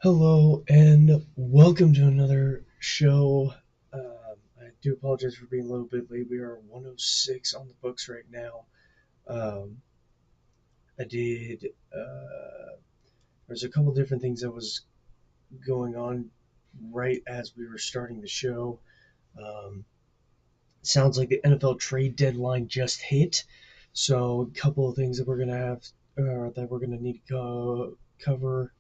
Hello and welcome to another show. I do apologize for being a little bit late. We are 106 on the books right now. Um, I did. There's a couple different things that was going on right as we were starting the show. Um, Sounds like the NFL trade deadline just hit, so a couple of things that we're gonna have that we're gonna need to cover,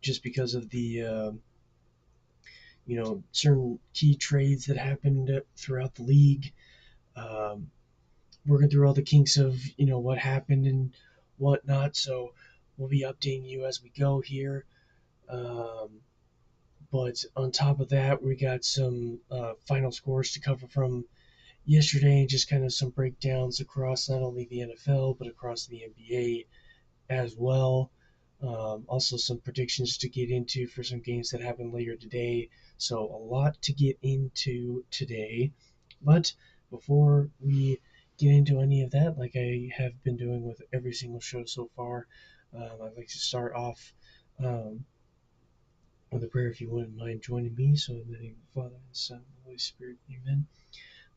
just because of the certain key trades that happened throughout the league, um, working through all the kinks of what happened and whatnot. So we'll be updating you as we go here. Um, but on top of that, we got some final scores to cover from yesterday, and just kind of some breakdowns across not only the NFL but across the NBA as well. Also, some predictions to get into for some games that happen later today. So, a lot to get into today. But before we get into any of that, like I have been doing with every single show so far, I'd like to start off um, with a prayer if you wouldn't mind joining me. So, in the name of the Father, and the Son, and the Holy Spirit, amen.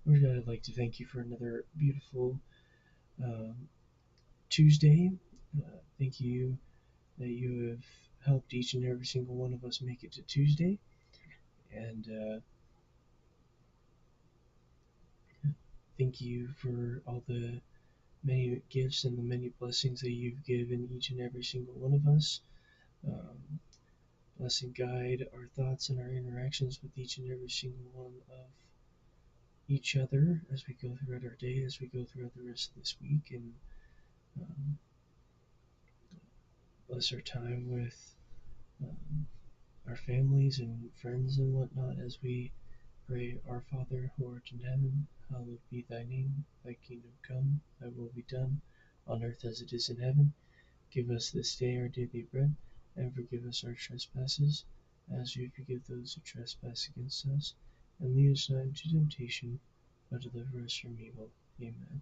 Lord God, I'd like to thank you for another beautiful um, Tuesday. Thank you that you have helped each and every single one of us make it to Tuesday. And thank you for all the many gifts and the many blessings that you've given each and every single one of us. Um, Bless and guide our thoughts and our interactions with each and every single one of each other as we go throughout our day, as we go throughout the rest of this week. And um, bless our time with um, our families and friends and whatnot as we pray, Our Father, who art in heaven, hallowed be thy name. Thy kingdom come, thy will be done, on earth as it is in heaven. Give us this day our daily bread, and forgive us our trespasses, as we forgive those who trespass against us. And lead us not into temptation, but deliver us from evil. Amen.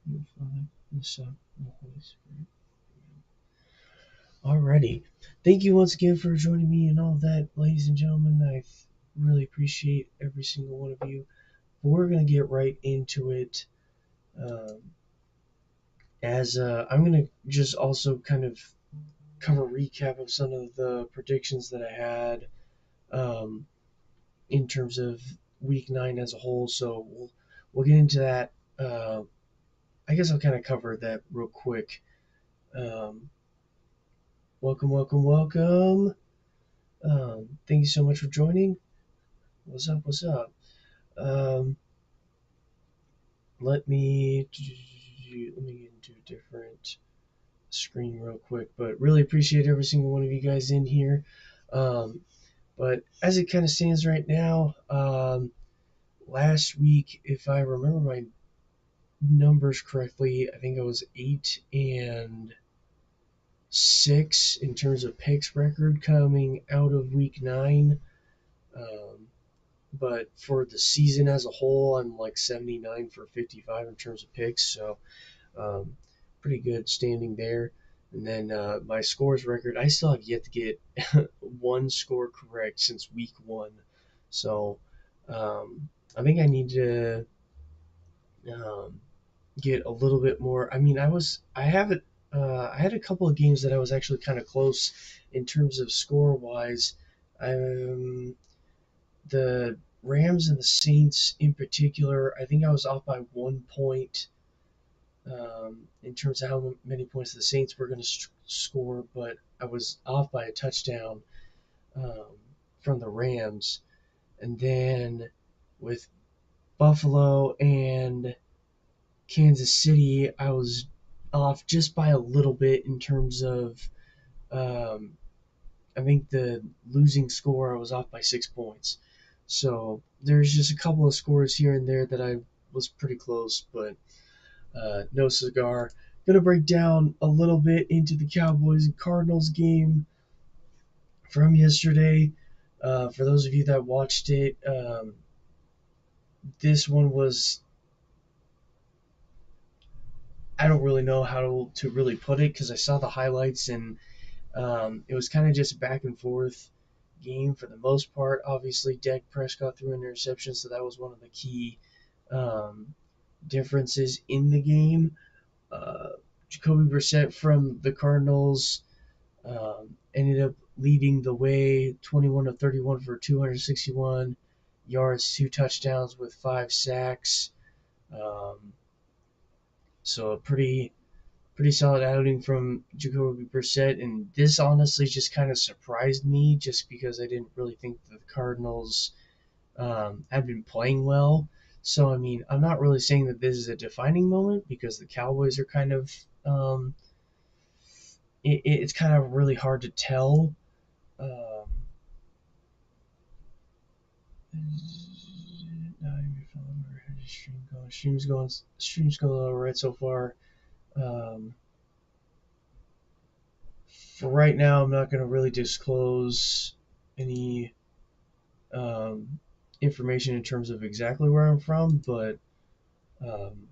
In the Father, and the Son, and the Holy Spirit. Alrighty. Thank you once again for joining me and all that, ladies and gentlemen. I really appreciate every single one of you. But we're going to get right into it. Um, as I'm going to just also kind of cover a recap of some of the predictions that I had, um, in terms of week 9 as a whole. So we'll get into that. I guess I'll kind of cover that real quick. Um, Welcome, welcome, welcome. Thank you so much for joining. What's up? What's up? Um, let me get into a different screen real quick, but really appreciate every single one of you guys in here. Um, but as it kind of stands right now, last week, if I remember my numbers correctly, I think it was 8-6 in terms of picks record coming out of week 9. Um, but for the season as a whole, I'm like 79 for 55 in terms of picks, so um, pretty good standing there. And then my scores record, I still have yet to get one score correct since week 1. So I think I need to um, get a little bit more. I mean, I have it. I had a couple of games that I was actually kind of close in terms of score wise. Um, the Rams and the Saints in particular, I think I was off by 1 point, in terms of how many points the Saints were going to score, but I was off by a touchdown, um, from the Rams. And then with Buffalo and Kansas City, I was off just by a little bit in terms of, um, I think the losing score, I was off by 6 points. So there's just a couple of scores here and there that I was pretty close, but no cigar. Gonna break down a little bit into the Cowboys and Cardinals game from yesterday. For those of you that watched it, this one was, I don't really know how to really put it because I saw the highlights, and It was kind of just a back and forth game for the most part. Obviously, Dak Prescott threw an interception, so that was one of the key um, differences in the game. Jacoby Brissett from the Cardinals ended up leading the way, 21 of 31 for 261 yards, 2 touchdowns with 5 sacks. Um, so a pretty solid outing from Jacoby Brissett, and this honestly just kind of surprised me, just because I didn't really think the Cardinals had been playing well. So I mean, I'm not really saying that this is a defining moment because the Cowboys are kind of it's kind of really hard to tell. Um, stream's going all right so far. Um, for right now, I'm not going to really disclose any um, information in terms of exactly where I'm from, but um,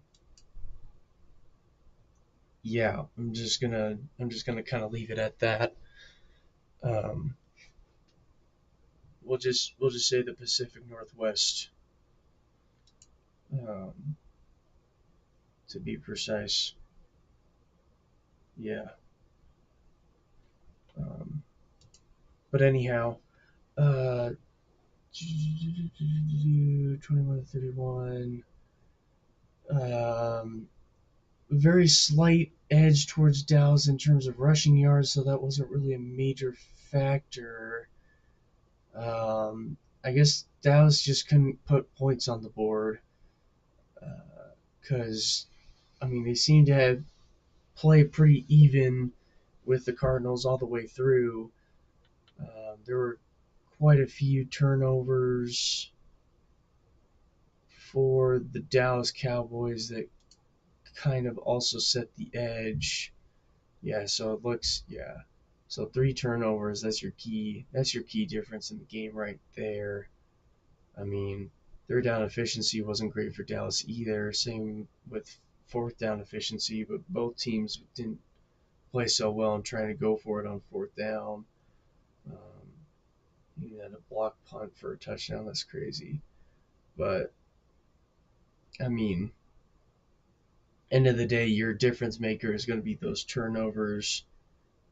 yeah, I'm just gonna kind of leave it at that. Um, we'll just say the Pacific Northwest, um, to be precise. Yeah. Um, but anyhow, uh, 21 to 31. Um, very slight edge towards Dallas in terms of rushing yards, so that wasn't really a major factor. I guess Dallas just couldn't put points on the board because I mean they seemed to have play pretty even with the Cardinals all the way through. There were quite a few turnovers for the Dallas Cowboys that kind of also set the edge. Yeah, so it looks yeah. So 3 turnovers, that's your key difference in the game right there. I mean, third down efficiency wasn't great for Dallas either. Same with fourth down efficiency, but both teams didn't play so well in trying to go for it on fourth down. Um, you had a block punt for a touchdown. That's crazy. But I mean, end of the day, your difference maker is going to be those turnovers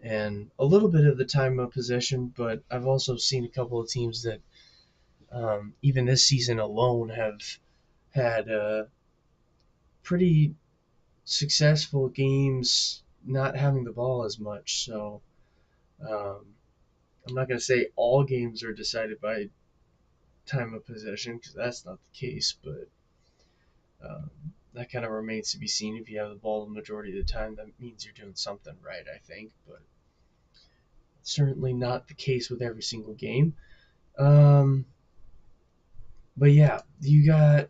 and a little bit of the time of possession. But I've also seen a couple of teams that, even this season alone, have had pretty successful games not having the ball as much. So um, I'm not going to say all games are decided by time of possession because that's not the case, but um, that kind of remains to be seen. If you have the ball the majority of the time, that means you're doing something right, I think, but certainly not the case with every single game. Um, but yeah, you got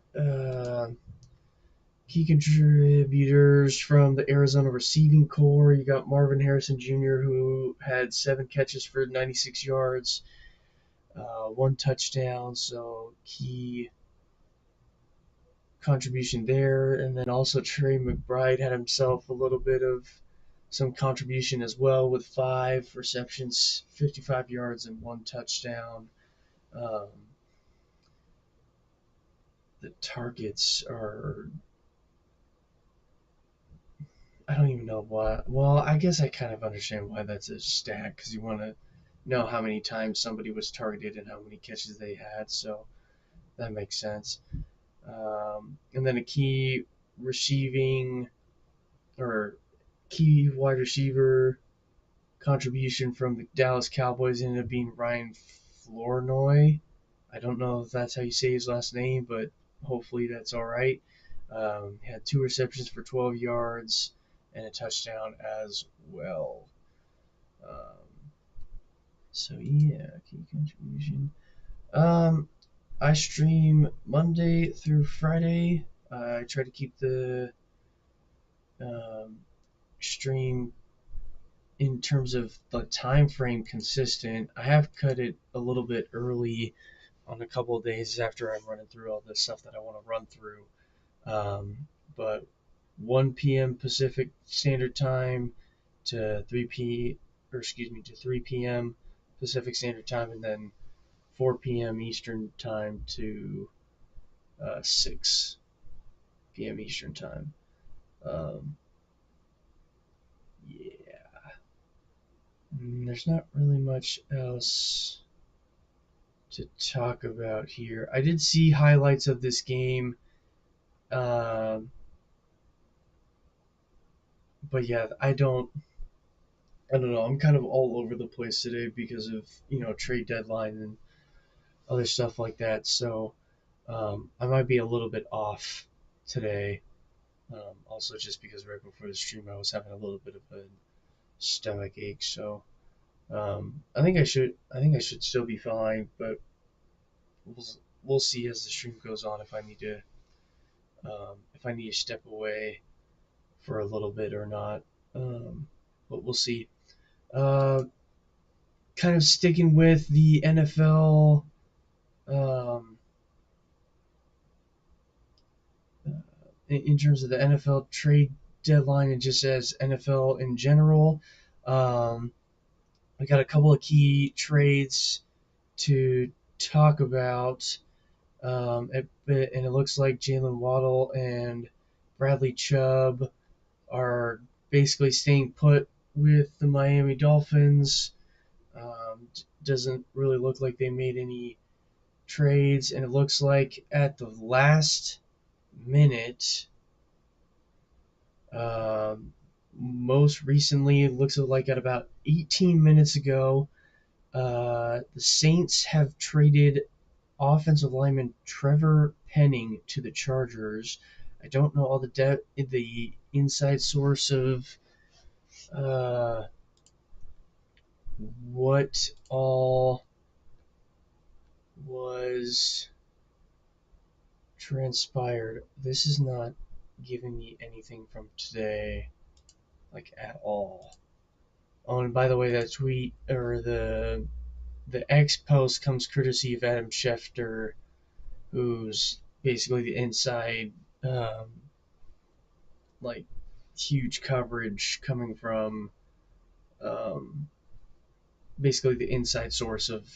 key contributors from the Arizona receiving core. You got Marvin Harrison Jr., who had 7 catches for 96 yards, 1 touchdown, so key contribution there. And then also Trey McBride had himself a little bit of some contribution as well with 5 receptions, 55 yards, and 1 touchdown. Um, the targets are, I don't even know why. Well, I guess I kind of understand why that's a stat because you want to know how many times somebody was targeted and how many catches they had. So that makes sense. And then a key receiving or key wide receiver contribution from the Dallas Cowboys ended up being Ryan Flournoy. I don't know if that's how you say his last name, but hopefully that's all right. He had 2 receptions for 12 yards and a touchdown as well. Um, so yeah, key contribution. Um, I stream Monday through Friday. I try to keep the um, stream in terms of the time frame consistent. I have cut it a little bit early on a couple of days after I'm running through all this stuff that I want to run through. But 1 p.m. Pacific Standard Time to 3 p. to 3 p.m. Pacific Standard Time, and then 4 p.m. Eastern Time to 6 p.m. Eastern Time. Um, yeah, there's not really much else to talk about here. I did see highlights of this game, um, but yeah, I don't know. I'm kind of all over the place today because of trade deadline and other stuff like that. So I might be a little bit off today. Also, just because right before the stream I was having a little bit of a stomach ache. So I think I should still be fine, but we'll we'll see as the stream goes on if I need to step away for a little bit or not. Um, but we'll see. Uh, Kind of sticking with the NFL. Um, in terms of the NFL trade deadline and just as NFL in general, um, we got a couple of key trades to talk about. And it looks like Jalen Waddle and Bradley Chubb are basically staying put with the Miami Dolphins. Doesn't really look like they made any trades, and it looks like at the last minute, um, most recently, it looks like at about 18 minutes ago, the Saints have traded offensive lineman Trevor Penning to the Chargers. I don't know all the inside source of uh, what all was transpired. This is not giving me anything from today, like at all. Oh, and by the way, that tweet or the X post comes courtesy of Adam Schefter, who's basically the inside, um, like huge coverage coming from, um, basically the inside source of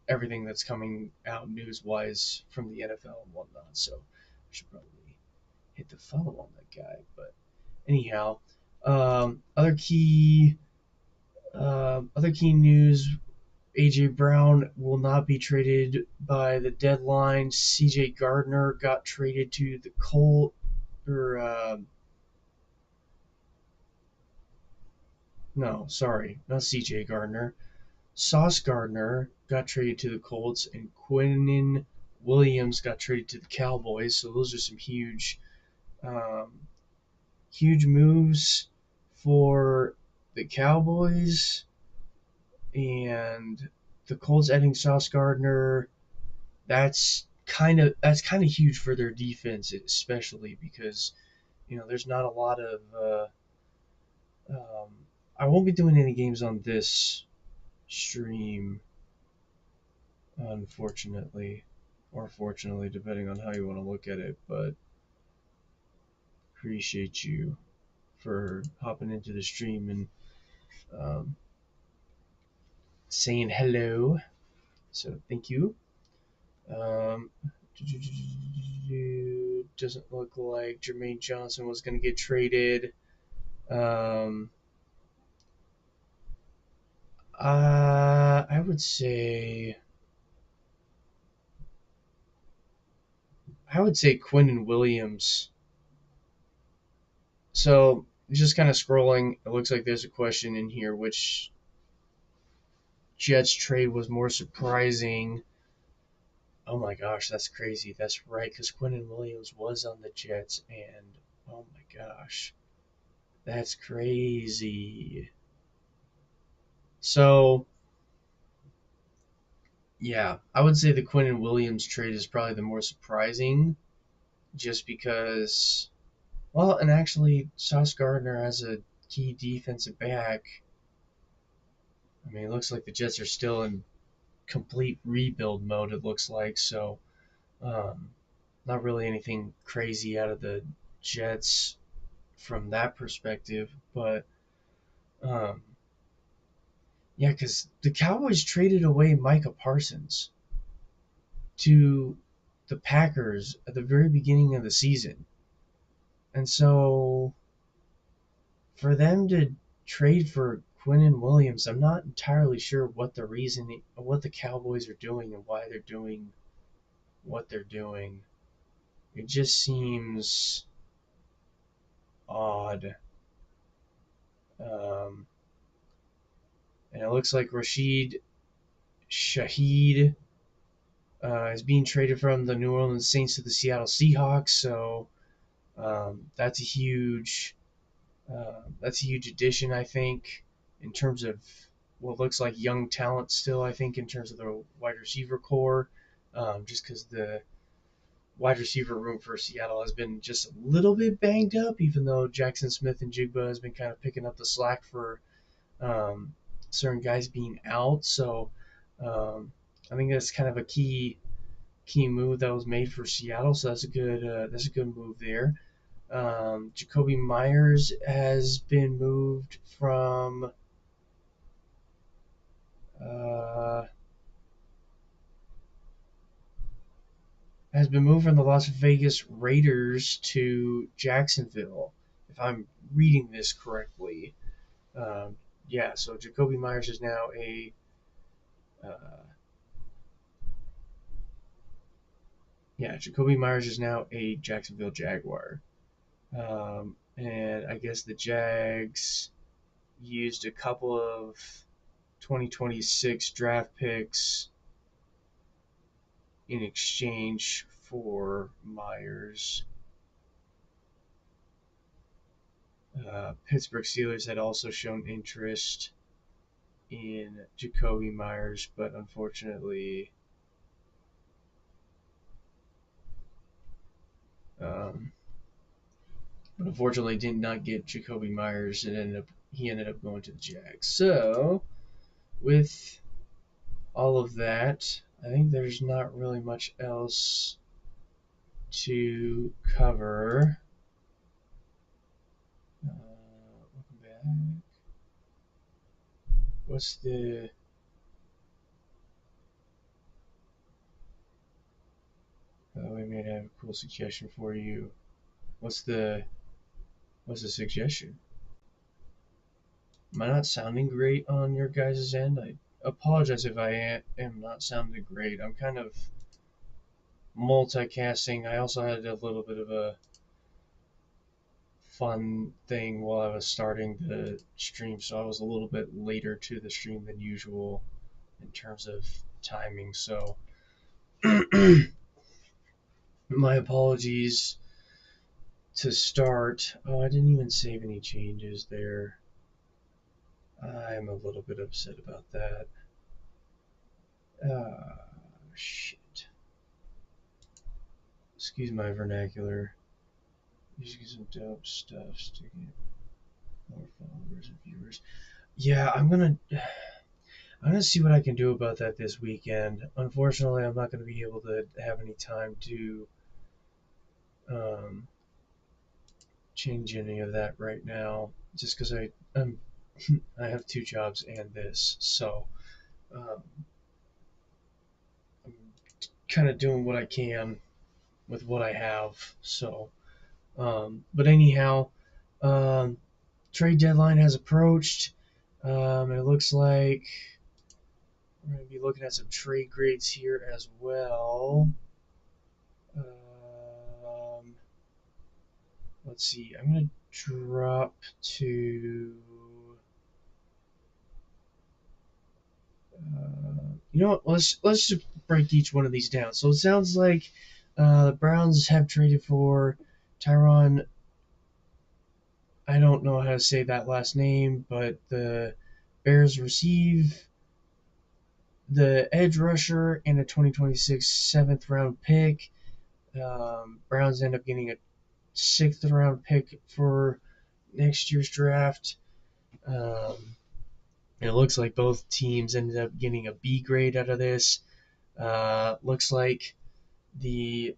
everything that's coming out news wise from the NFL and whatnot. So I should probably hit the follow on that guy. But anyhow, um, other key other key news: AJ Brown will not be traded by the deadline. CJ Gardner got traded to the Colt, or no, sorry, not CJ Gardner. Sauce Gardner got traded to the Colts, and Quinnen Williams got traded to the Cowboys. So those are some um, huge moves for the Cowboys, and the Colts adding Sauce Gardner. That's kind of huge for their defense, especially because there's not a lot of. Um, I won't be doing any games on this stream, unfortunately, or fortunately, depending on how you want to look at it. But appreciate you for hopping into the stream and um, saying hello. So thank you. Um, doesn't look like Jermaine Johnson was going to get traded. Um, I would say Quinnen Williams. So just kind of scrolling, it looks like there's a question in here: which Jets trade was more surprising? Oh my gosh, that's crazy. That's right, because Quinnen Williams was on the Jets, and oh my gosh, that's crazy. So yeah, I would say the Quinnen Williams trade is probably the more surprising, just because. Well, and actually, Sauce Gardner as a key defensive back. I mean, it looks like the Jets are still in complete rebuild mode. It looks like so. Um, Not really anything crazy out of the Jets from that perspective, but um, Yeah, because the Cowboys traded away Micah Parsons to the Packers at the very beginning of the season. And so for them to trade for Quinnen Williams, I'm not entirely sure what the reason, what the Cowboys are doing and why they're doing what they're doing. It just seems odd. Um, and it looks like Rashid Shaheed is being traded from the New Orleans Saints to the Seattle Seahawks. So that's a huge addition, I think, in terms of what looks like young talent still. I think in terms of the wide receiver core, just because the wide receiver room for Seattle has been just a little bit banged up, even though Jackson Smith and Jigba has been kind of picking up the slack for certain guys being out. So I think that's kind of a key move that was made for Seattle. So that's a good move there. Jacoby Myers uh, has been moved from the Las Vegas Raiders to Jacksonville, if I'm reading this correctly. Um, yeah, so Jacoby Myers is now uh, a Jacksonville Jaguar. And I guess the Jags used a couple of 2026 draft picks in exchange for Myers. Pittsburgh Steelers had also shown interest in Jacoby Myers, but um, unfortunately did not get Jacoby Myers, and he ended up going to the Jags. So with all of that, I think there's not really much else to cover. Welcome back. What's the we may have a cool suggestion for you. What's the suggestion? Am I not sounding great on your guys' end? I apologize if I am not sounding great. I'm kind of multicasting. I also had a little bit of a fun thing while I was starting the stream, so I was a little bit later to the stream than usual in terms of timing. So my apologies to start. Oh, I didn't even save any changes there. I'm a little bit upset about that. Shit. Excuse my vernacular. You should get some dope stuff to get more followers and viewers. Yeah, I'm gonna see what I can do about that this weekend. Unfortunately, I'm not gonna be able to have any time to um, change any of that right now, just because I have two jobs and this, so um, I'm kind of doing what I can with what I have. So, but anyhow, um, trade deadline has approached. And it looks like we're going to be looking at some trade grades here as well. Let's see. I'm going to drop to. You know what? Let's just break each one of these down. So it sounds like the Browns have traded for Tyron. I don't know how to say that last name, but the Bears receive the edge rusher and a 2026 seventh round pick. Browns end up getting a sixth round pick for next year's draft. And it looks like both teams ended up getting a B grade out of this. Looks like the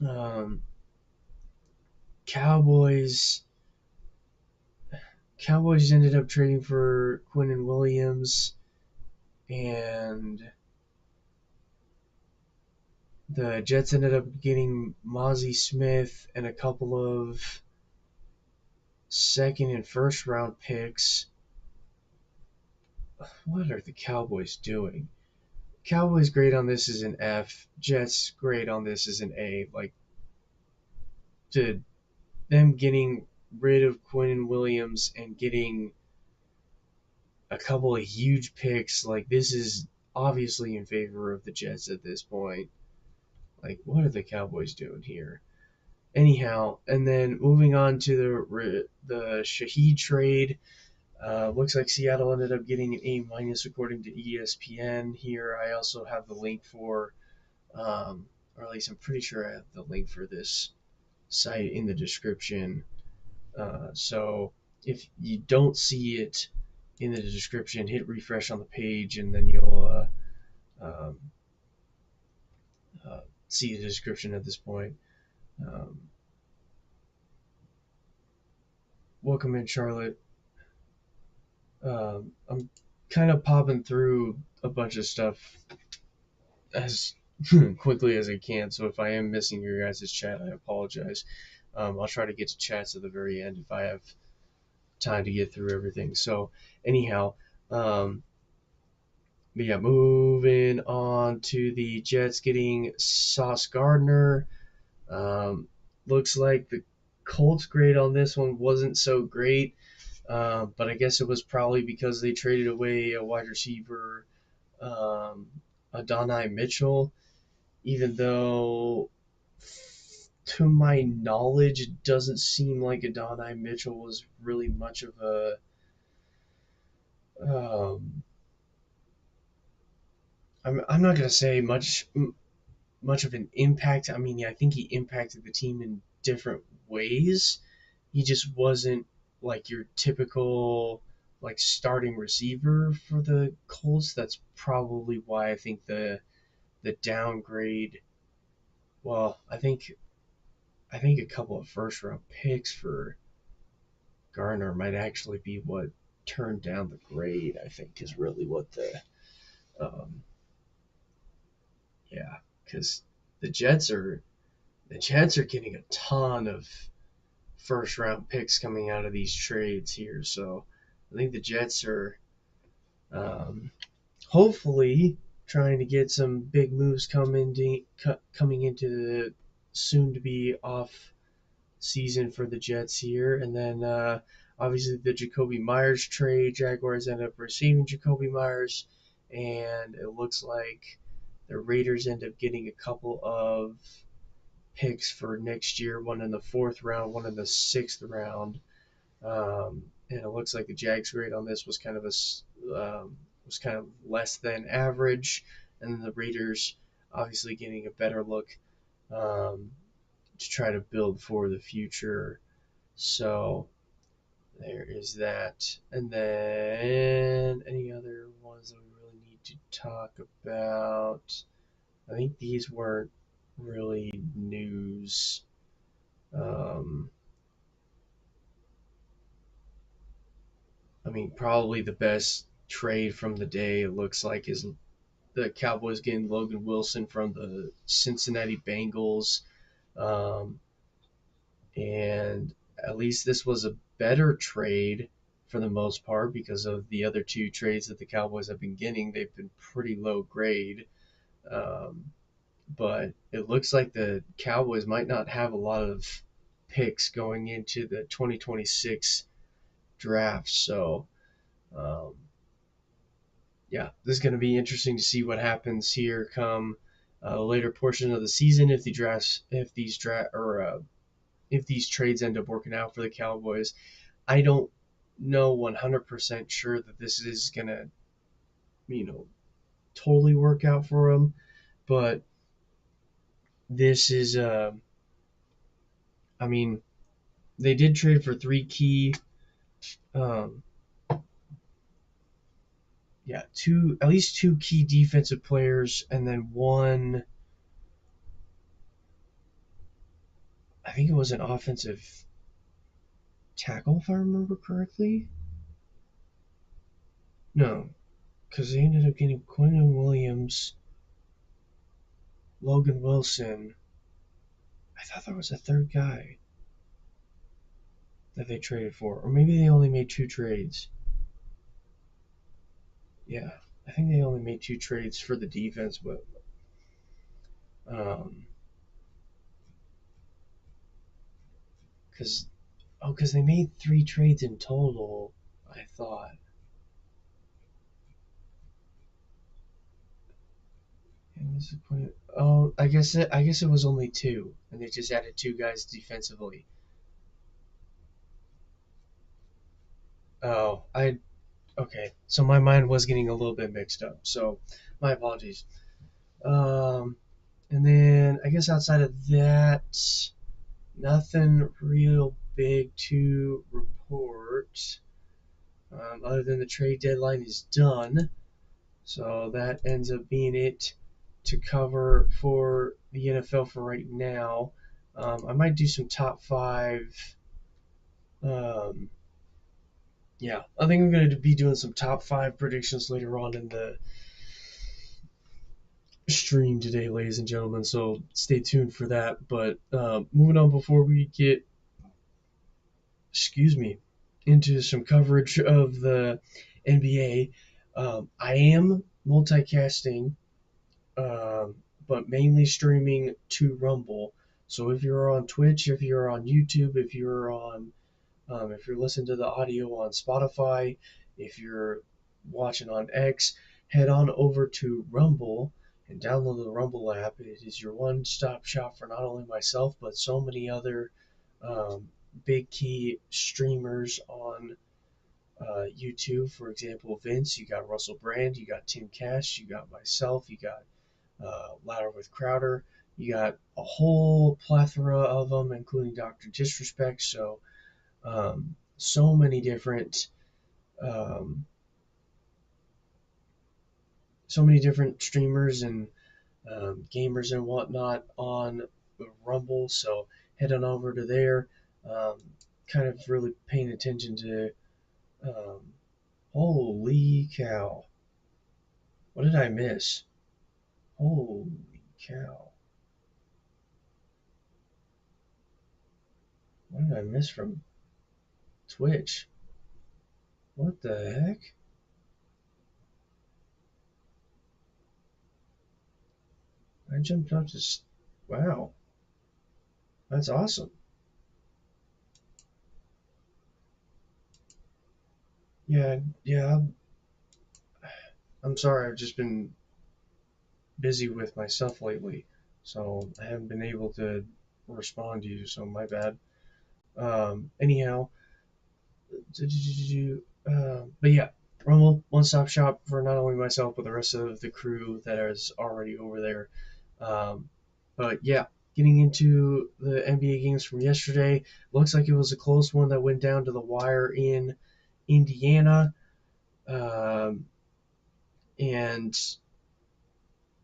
um, Cowboys Cowboys ended up trading for Quinnen Williams, and the Jets ended up getting Mozzie Smith and a couple of second and first round picks. What are the Cowboys doing? Cowboys grade on this is an F. Jets grade on this is an A. Like, to them getting rid of Quinnen Williams and getting a couple of huge picks, like, this is obviously in favor of the Jets at this point. Like, what are the Cowboys doing here? Anyhow, and then moving on to the Shaheed trade. Looks like Seattle ended up getting an A minus according to ESPN. Here, I also have the link for, or at least I'm pretty sure I have the link for this site in the description. So if you don't see it in the description, hit refresh on the page, and then you'll um, see the description at this point. Um, Welcome in, Charlotte. I'm kind of popping through a bunch of stuff as quickly as I can, so if I am missing your guys' chat, I apologize. I'll try to get to chats at the very end if I have time to get through everything. So, anyhow, but yeah, moving on to the Jets getting Sauce Gardner. Um, Looks like the Colts grade on this one wasn't so great, but I guess it was probably because they traded away a wide receiver, Adonai Mitchell, even though, to my knowledge, it doesn't seem like Adonai Mitchell was really much of a. Um, I'm not gonna say much of an impact. I mean, yeah, I think he impacted the team in different ways. He just wasn't like your typical like starting receiver for the Colts. That's probably why I think the downgrade. Well, I think a couple of first round picks for Garner might actually be what turned down the grade. I think is really what um, yeah, because the Jets are the Jets are getting a ton of first round picks coming out of these trades here. So I think the Jets are um, hopefully trying to get some big moves coming into the soon to be off season for the Jets here. And then obviously the Jacoby Myers trade. Jaguars end up receiving Jacoby Myers, and it looks like the Raiders end up getting a couple of picks for next year, one in the fourth round, one in the sixth round. And it looks like the Jags grade on this was kind of was kind of less than average, and then the Raiders obviously getting a better look um, to try to build for the future. So there is that. And then any other ones that we really need to talk about? I think these weren't really news. Um, I mean, probably the best trade from the day, it looks like, is the Cowboys getting Logan Wilson from the Cincinnati Bengals. Um, and at least this was a better trade for the most part because of the other two trades that the Cowboys have been getting. They've been pretty low grade. Um, but it looks like the Cowboys might not have a lot of picks going into the 2026 draft. So, um, yeah, this is going to be interesting to see what happens here come the later portion of the season if these trades end up working out for the Cowboys. I don't know 100% sure that this is going to, totally work out for them, but this is, I mean, they did trade for three key, um, yeah, at least two key defensive players, and then one, I think it was an offensive tackle, if I remember correctly. No, because they ended up getting Quentin Williams, Logan Wilson. I thought there was a third guy that they traded for, or maybe they only made 2 trades. Yeah, I think they only made 2 trades for the defense, but because because they made 3 trades in total. I thought. Oh, I guess it was only 2, and they just added 2 guys defensively. Oh, okay. So my mind was getting a little bit mixed up. So my apologies. Um, and then I guess outside of that, nothing real big to report. Other than the trade deadline is done, so that ends up being it to cover for the NFL for right now. I might do some top 5. Um, yeah, I think I'm going to be doing some top 5 predictions later on in the stream today, ladies and gentlemen. So stay tuned for that. But moving on before we get, excuse me, into some coverage of the NBA, I am multicasting, but mainly streaming to Rumble. So if you're on Twitch, if you're on YouTube, if you're listening to the audio on Spotify, if you're watching on X, head on over to Rumble and download the Rumble app. It is your one-stop shop for not only myself but so many other um, big key streamers on YouTube. For example, Vince, you got Russell Brand, you got Tim Cash, you got myself, you got Louder with Crowder. You got a whole plethora of them, including Dr. Disrespect. So many different um, streamers and gamers and whatnot on Rumble. So head on over to there. Um, kind of really paying attention to. Um, Holy cow! What did I miss? Holy cow! What did I miss from Twitch? What the heck? I jumped up to. Wow, that's awesome. Yeah, yeah. I'm sorry. I've just been busy with myself lately, so I haven't been able to respond to you. So my bad. Anyhow, but yeah, Rumble, one-stop shop for not only myself but the rest of the crew that is already over there. Um, but yeah, getting into the NBA games from yesterday, looks like it was a close one that went down to the wire in Indiana. Um, and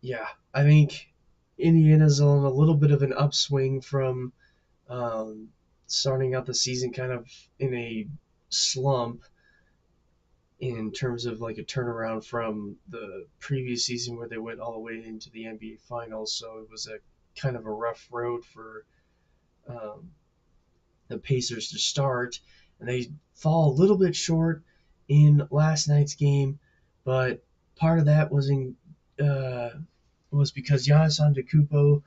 yeah, I think Indiana's on a little bit of an upswing from um, starting out the season kind of in a slump in terms of like a turnaround from the previous season where they went all the way into the NBA Finals. So it was a kind of a rough road for um, the Pacers to start, and they fall a little bit short in last night's game, but part of that was because Giannis Antetokounmpo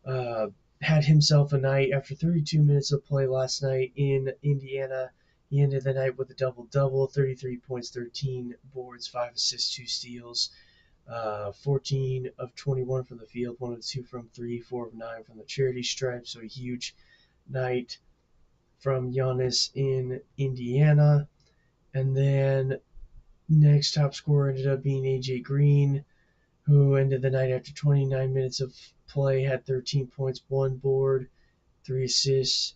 uh, had himself a night after 32 minutes of play last night in Indiana. He ended the night with a double-double, 33 points, 13 boards, 5 assists, 2 steals, 14 of 21 from the field, 1 of 2 from 3, 4 of 9 from the charity stripe. So a huge night from Giannis in Indiana. And then next top scorer ended up being AJ Green, who ended the night after 29 minutes of play, had 13 points, 1 board, 3 assists,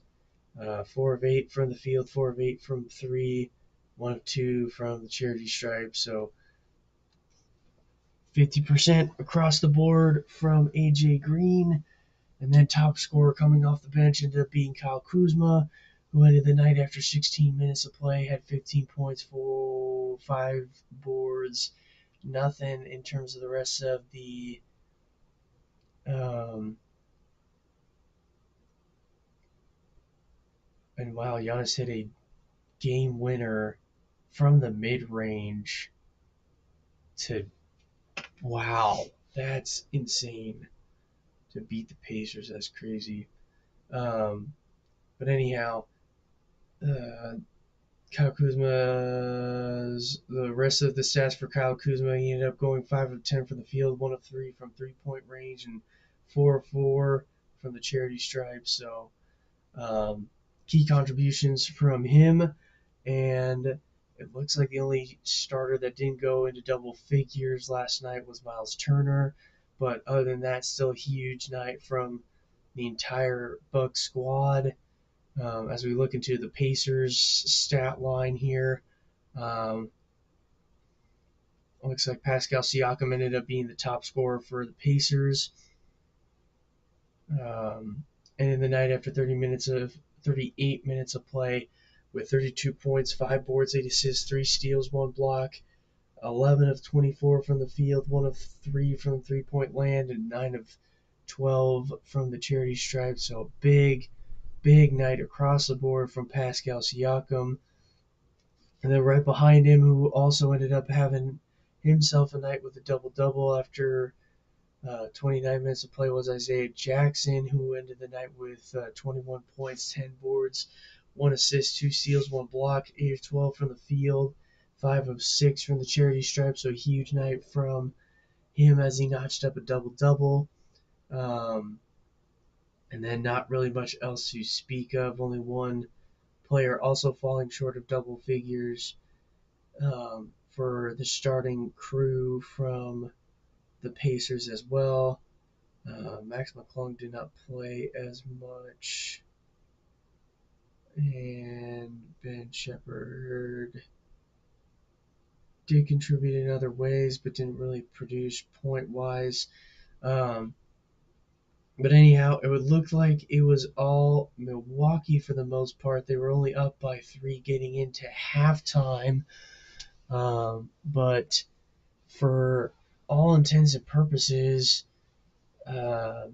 4 of 8 from the field, 4 of 8 from 3, 1 of 2 from the charity stripe. So 50% across the board from AJ Green. And then top scorer coming off the bench ended up being Kyle Kuzma, who ended the night after 16 minutes of play, had 15 points, 5 boards, nothing in terms of the rest of the um, and wow, Giannis hit a game winner from the mid range to wow, that's insane to beat the Pacers. That's crazy. Um, but anyhow, uh, Kyle Kuzma's the rest of the stats for Kyle Kuzma. He ended up going 5 of 10 from the field, 1 of 3 from 3-point range, and 4 of 4 from the charity stripe. So key contributions from him, and it looks like the only starter that didn't go into double figures last night was Miles Turner. But other than that, still a huge night from the entire Buck squad. As we look into the Pacers stat line here, um, looks like Pascal Siakam ended up being the top scorer for the Pacers. And in the night after 38 minutes of play, with 32 points, 5 boards, 8 assists, 3 steals, 1 block, 11 of 24 from the field, 1 of 3 from 3-point land, and 9 of 12 from the charity stripe. So big night across the board from Pascal Siakam. And then right behind him, who also ended up having himself a night with a double-double after 29 minutes of play, was Isaiah Jackson, who ended the night with 21 points, 10 boards, 1 assist, 2 steals, 1 block, 8 of 12 from the field, 5 of 6 from the charity stripe. So a huge night from him as he notched up a double-double. And then not really much else to speak of. Only one player also falling short of double figures for the starting crew from the Pacers as well. Max McClung did not play as much. And Ben Shepherd did contribute in other ways, but didn't really produce point wise. But anyhow, it would look like it was all Milwaukee for the most part. They were only up by 3 getting into halftime. But for all intents and purposes, uh,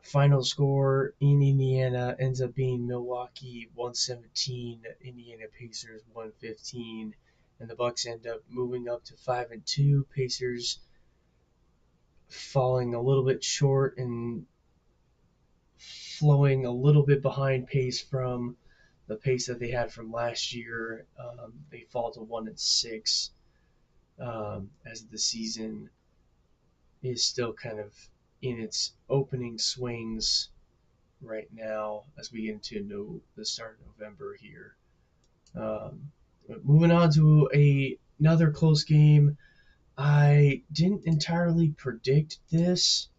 final score in Indiana ends up being Milwaukee 117, Indiana Pacers 115, and the Bucks end up moving up to 5-2. Pacers falling a little bit short and flowing a little bit behind pace from the pace that they had from last year. They fall to 1-6 as the season is still kind of in its opening swings right now as we get into the start of November here. Moving on to another close game. I didn't entirely predict this,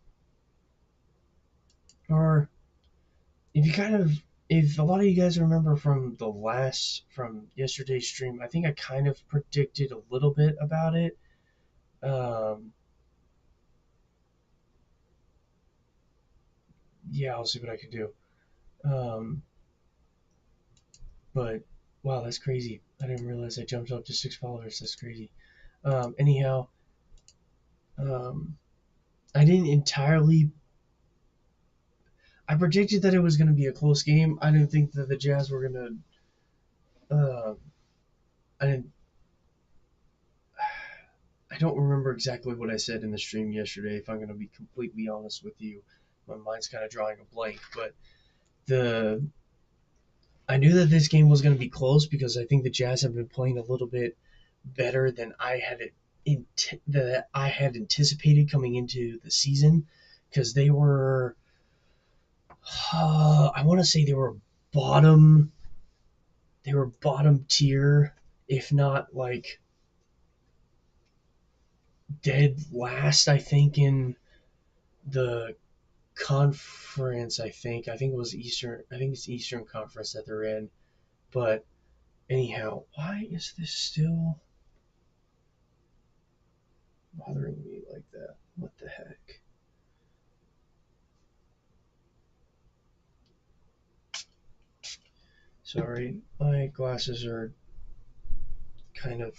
or if a lot of you guys remember from yesterday's stream, I think I kind of predicted a little bit about it. Yeah, I'll see what I can do. Um, but wow, that's crazy. I didn't realize I jumped up to 6 followers. That's crazy. Anyhow, um, I didn't entirely. I predicted that it was going to be a close game. I didn't think that the Jazz were going to. I didn't. I don't remember exactly what I said in the stream yesterday. If I'm going to be completely honest with you, my mind's kind of drawing a blank. But the I knew that this game was going to be close because I think the Jazz have been playing a little bit better than that I had anticipated coming into the season, because they were I want to say bottom bottom tier, if not like dead last, I think, in the conference. I think it was Eastern. I think it's Eastern Conference that they're in. But anyhow, why is this still bothering me like that? What the heck? Sorry, my glasses are kind of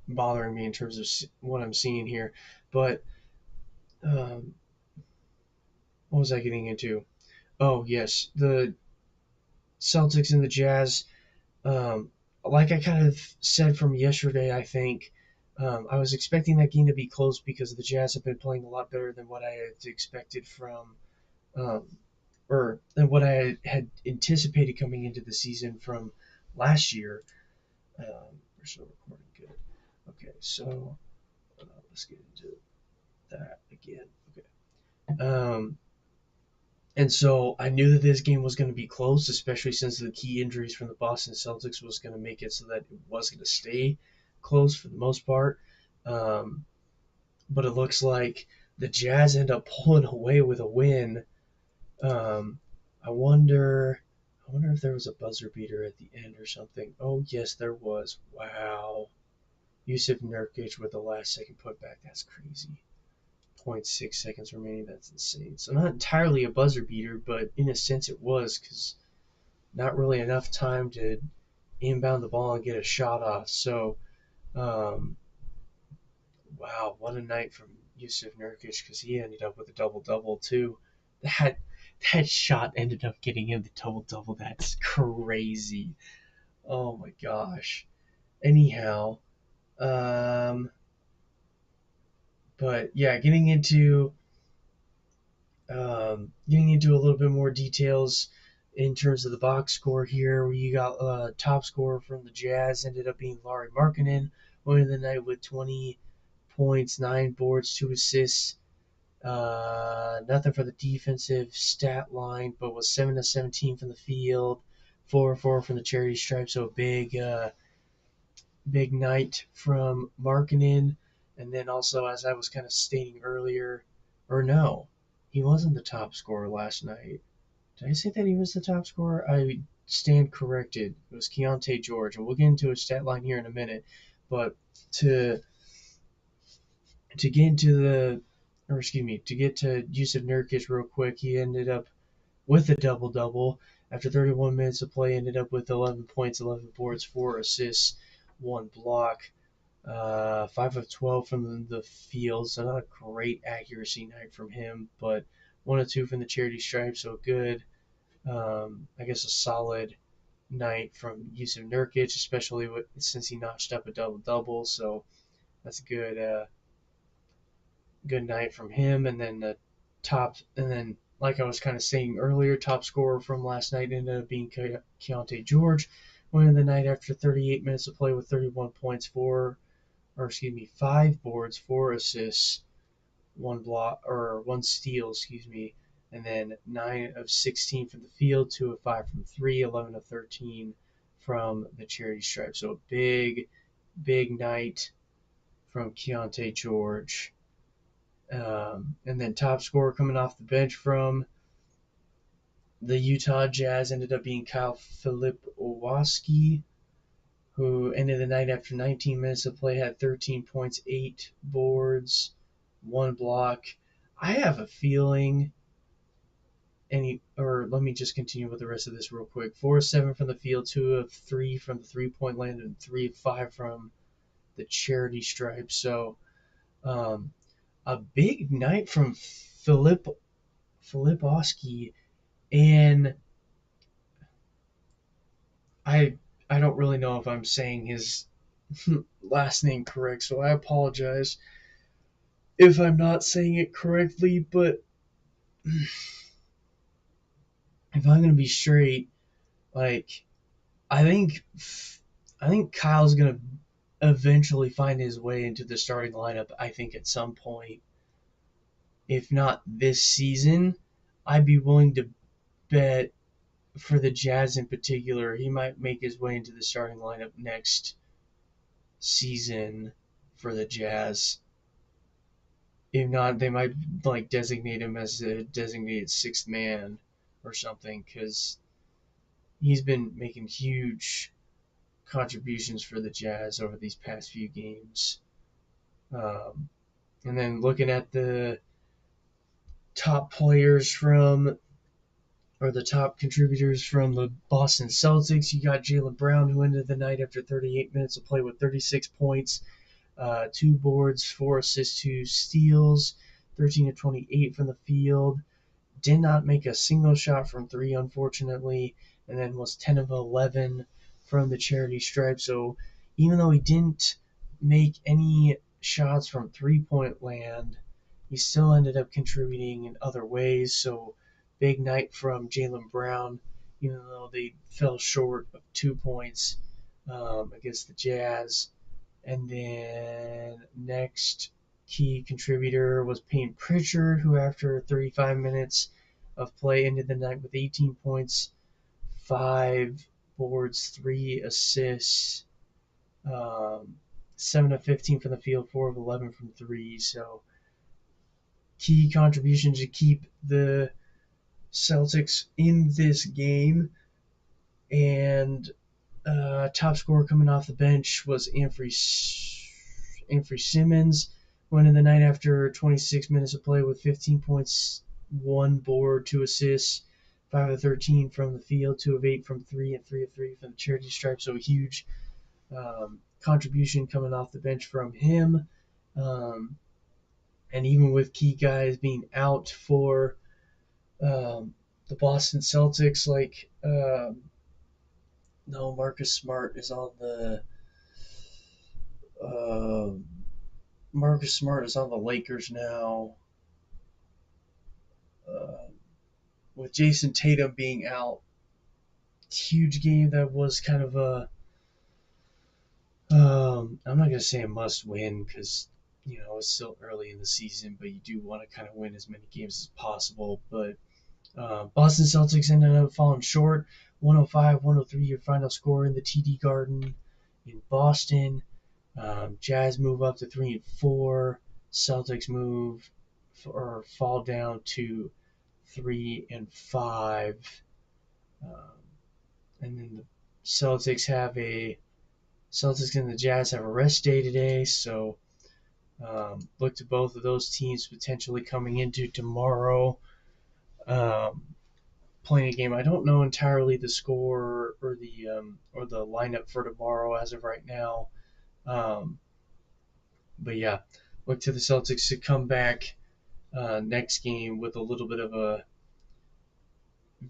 bothering me in terms of what I'm seeing here. But um, what was I getting into? Oh, yes, the Celtics and the Jazz. Um, like I kind of said from yesterday, I think I was expecting that game to be close because the Jazz have been playing a lot better than what I had expected from, um, or than what I had anticipated coming into the season from last year. We're still recording good. Okay, so let's get into that again. Okay. And so I knew that this game was going to be close, especially since the key injuries from the Boston Celtics was going to make it so that it was going to stay close for the most part. Um, but it looks like the Jazz end up pulling away with a win. Um, I wonder, I wonder if there was a buzzer beater at the end or something. Oh yes, there was. Wow, Yusuf Nurkic with the last second putback. That's crazy. 0.6 seconds remaining. That's insane. So not entirely a buzzer beater, but in a sense it was because not really enough time to inbound the ball and get a shot off. So um, wow, what a night from Yusuf Nurkic because he ended up with a double double too. That that shot ended up getting him the double double. That's crazy. Oh my gosh. Anyhow, um, but yeah, getting into a little bit more details in terms of the box score here, where you got top scorer from the Jazz ended up being Lauri Markkanen, winning the night with 20 points, 9 boards, 2 assists. Nothing for the defensive stat line, but was 7 of 17 from the field, 4 of 4 from the charity stripe. So a big night from Markkanen. And then also, as I was kind of stating earlier, or no, he wasn't the top scorer last night. Did I say that he was the top scorer? I stand corrected. It was Keontae George, and we'll get into his stat line here in a minute. But to to get into the, or excuse me, to get to Yusuf Nurkic real quick, he ended up with a double double after 31 minutes of play. Ended up with 11 points, 11 boards, 4 assists, 1 block. 5 of 12 from the field, so not a great accuracy night from him, but 1 of 2 from the charity stripe, so good. I guess a solid night from Yusuf Nurkic, especially since he notched up a double double. So that's a good night from him. And then like I was kind of saying earlier, top scorer from last night ended up being Keontae George, winning the night after 38 minutes of play with 31 points, 5 boards, 4 assists, 1 steal, and then 9 of 16 from the field, 2 of 5 from 3, 11 of 13 from the charity stripe. So a big night from Keontae George. And then top scorer coming off the bench from the Utah Jazz ended up being Kyle Filipowski, who ended the night after 19 minutes of play, had 13 points, 8 boards, 1 block. I have a feeling let me just continue with the rest of this real quick. 4 of 7 from the field, 2 of 3 from the 3-point land, and 3 of 5 from the charity stripe. So a big night from Filipowski, and I I don't really know if I'm saying his last name correct, so I apologize if I'm not saying it correctly, but if I'm gonna be straight, like I think I think Kyle's gonna eventually find his way into the starting lineup. I think at some point, if not this season, I'd be willing to bet for the Jazz in particular, he might make his way into the starting lineup next season for the Jazz. If not, they might like designate him as a designated sixth man or something because he's been making huge contributions for the Jazz over these past few games. Um, and then looking at the top players from are the top contributors from the Boston Celtics. You got Jaylen Brown, who ended the night after 38 minutes of play with 36 points, 2 boards, 4 assists, 2 steals, 13 of 28 from the field. Did not make a single shot from three, unfortunately, and then was 10 of 11 from the charity stripe. So even though he didn't make any shots from 3-point land, he still ended up contributing in other ways. So big night from Jaylen Brown, even though they fell short of 2 points against the Jazz. And then next key contributor was Payne Pritchard, who after 35 minutes of play ended the night with 18 points, 5 boards, 3 assists, 7 of 15 from the field, 4 of 11 from three. So key contribution to keep the Celtics in this game. And top scorer coming off the bench was Anthony Simmons, who ended the night after 26 minutes of play with 15 points, 1 board, 2 assists, 5 of 13 from the field, 2 of 8 from three, and 3 of 3 from the charity stripe. So a huge contribution coming off the bench from him. And even with key guys being out for the Boston Celtics, like no, Marcus Smart is on the uh, Marcus Smart is on the Lakers now. Uh, with Jason Tatum being out, huge game that was kind of a I'm not gonna say a must win because it's still early in the season, but you do want to kind of win as many games as possible. But Boston Celtics ended up falling short, 105-103 your final score in the TD Garden in Boston. Jazz move up to 3-4. Celtics move or fall down to 3-5. Um, and then the Celtics and the Jazz have a rest day today, so look to both of those teams potentially coming into tomorrow, playing a game. I don't know entirely the score or the lineup for tomorrow as of right now, but yeah, look to the Celtics to come back next game with a little bit of a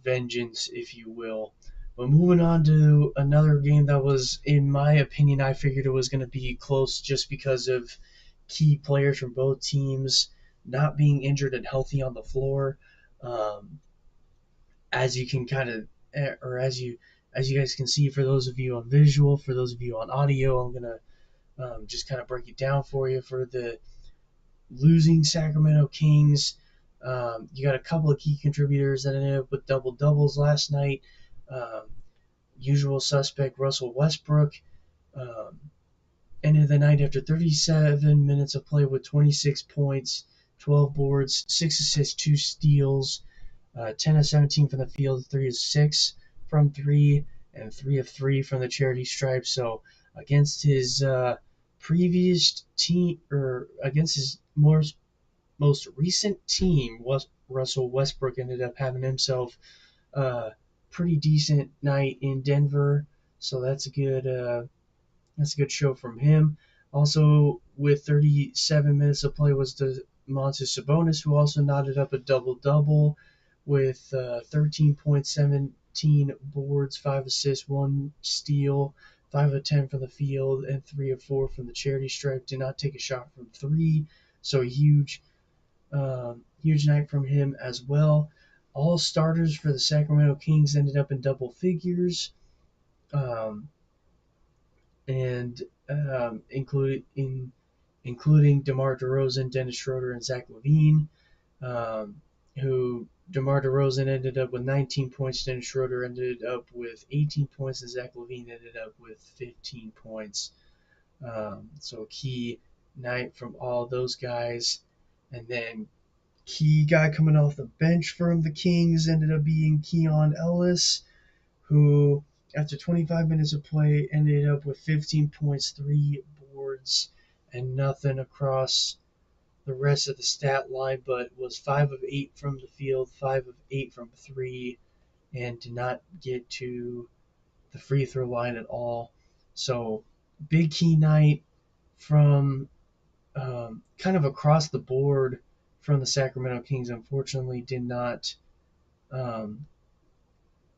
vengeance, if you will. But moving on to another game that was, in my opinion, I figured it was going to be close just because of key players from both teams not being injured and healthy on the floor. Um, as you can kind of, or as you guys can see, for those of you on visual, for those of you on audio, I'm gonna just kind of break it down for you. For the losing Sacramento Kings, you got a couple of key contributors that ended up with double doubles last night. Um, Usual suspect Russell Westbrook um, ended the night after 37 minutes of play with 26 points, 12 boards, 6 assists, 2 steals, 10 of 17 from the field, 3 of 6 from three, and 3 of 3 from the charity stripe. So against his previous team, or against his most recent team, Russell Westbrook ended up having himself a pretty decent night in Denver. So that's a good show from him. Also, with 37 minutes of play was Domantas Sabonis, who also knotted up a double-double with 13 points, 17 boards, 5 assists, 1 steal, 5 of 10 from the field, and 3 of 4 from the charity stripe. Did not take a shot from three, so a huge night from him as well. All starters for the Sacramento Kings ended up in double figures. Um, and including DeMar DeRozan, Dennis Schroeder, and Zach LaVine, who DeMar DeRozan ended up with 19 points, Dennis Schroeder ended up with 18 points, and Zach LaVine ended up with 15 points. So a key night from all those guys. And then key guy coming off the bench from the Kings ended up being Keon Ellis, who, after 25 minutes of play, ended up with 15 points, 3 boards, and nothing across the rest of the stat line, but was 5 of 8 from the field, 5 of 8 from three, and did not get to the free throw line at all. So big key night from kind of across the board from the Sacramento Kings. Unfortunately, did not um,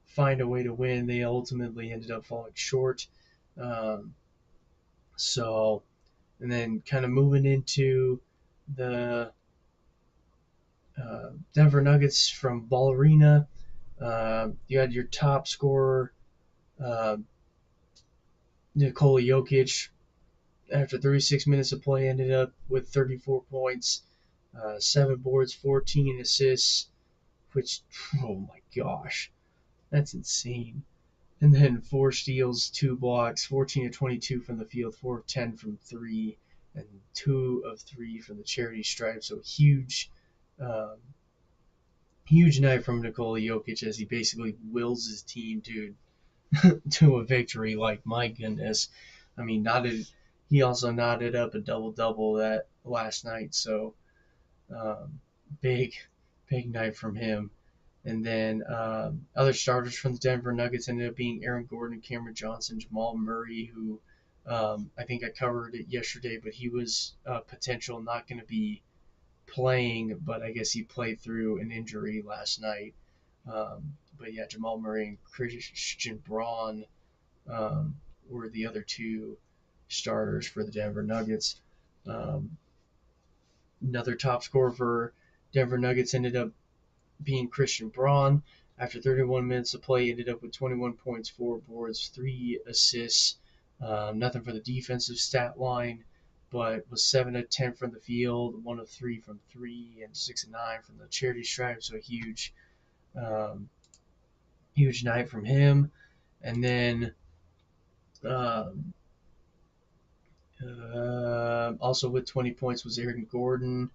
find a way to win. They ultimately ended up falling short. Um, so, and then kind of moving into the Denver Nuggets from Ball Arena. You had your top scorer, uh, Nikola Jokic, after 36 minutes of play, ended up with 34 points, 7 boards, 14 assists, which, oh my gosh, that's insane. And then 4 steals, 2 blocks, 14 of 22 from the field, 4 of 10 from three, and 2 of 3 from the charity stripe. So um, huge night from Nikola Jokic as he basically wills his team to a victory. Like, my goodness, I mean, he also knotted up a double double that last night. So um, big big night from him. And then other starters from the Denver Nuggets ended up being Aaron Gordon, Cameron Johnson, Jamal Murray, who I think I covered it yesterday, but he was potential not going to be playing, but I guess he played through an injury last night. But yeah, Jamal Murray and Christian Braun um, were the other two starters for the Denver Nuggets. Um, Another top scorer for Denver Nuggets ended up being Christian Braun. After 31 minutes of play, ended up with 21 points, 4 boards, 3 assists. Nothing for the defensive stat line, but was 7 of 10 from the field, 1 of 3 from three, and 6 of 9 from the charity stripe. So a um, huge night from him. And then um, also with 20 points was Aaron Gordon,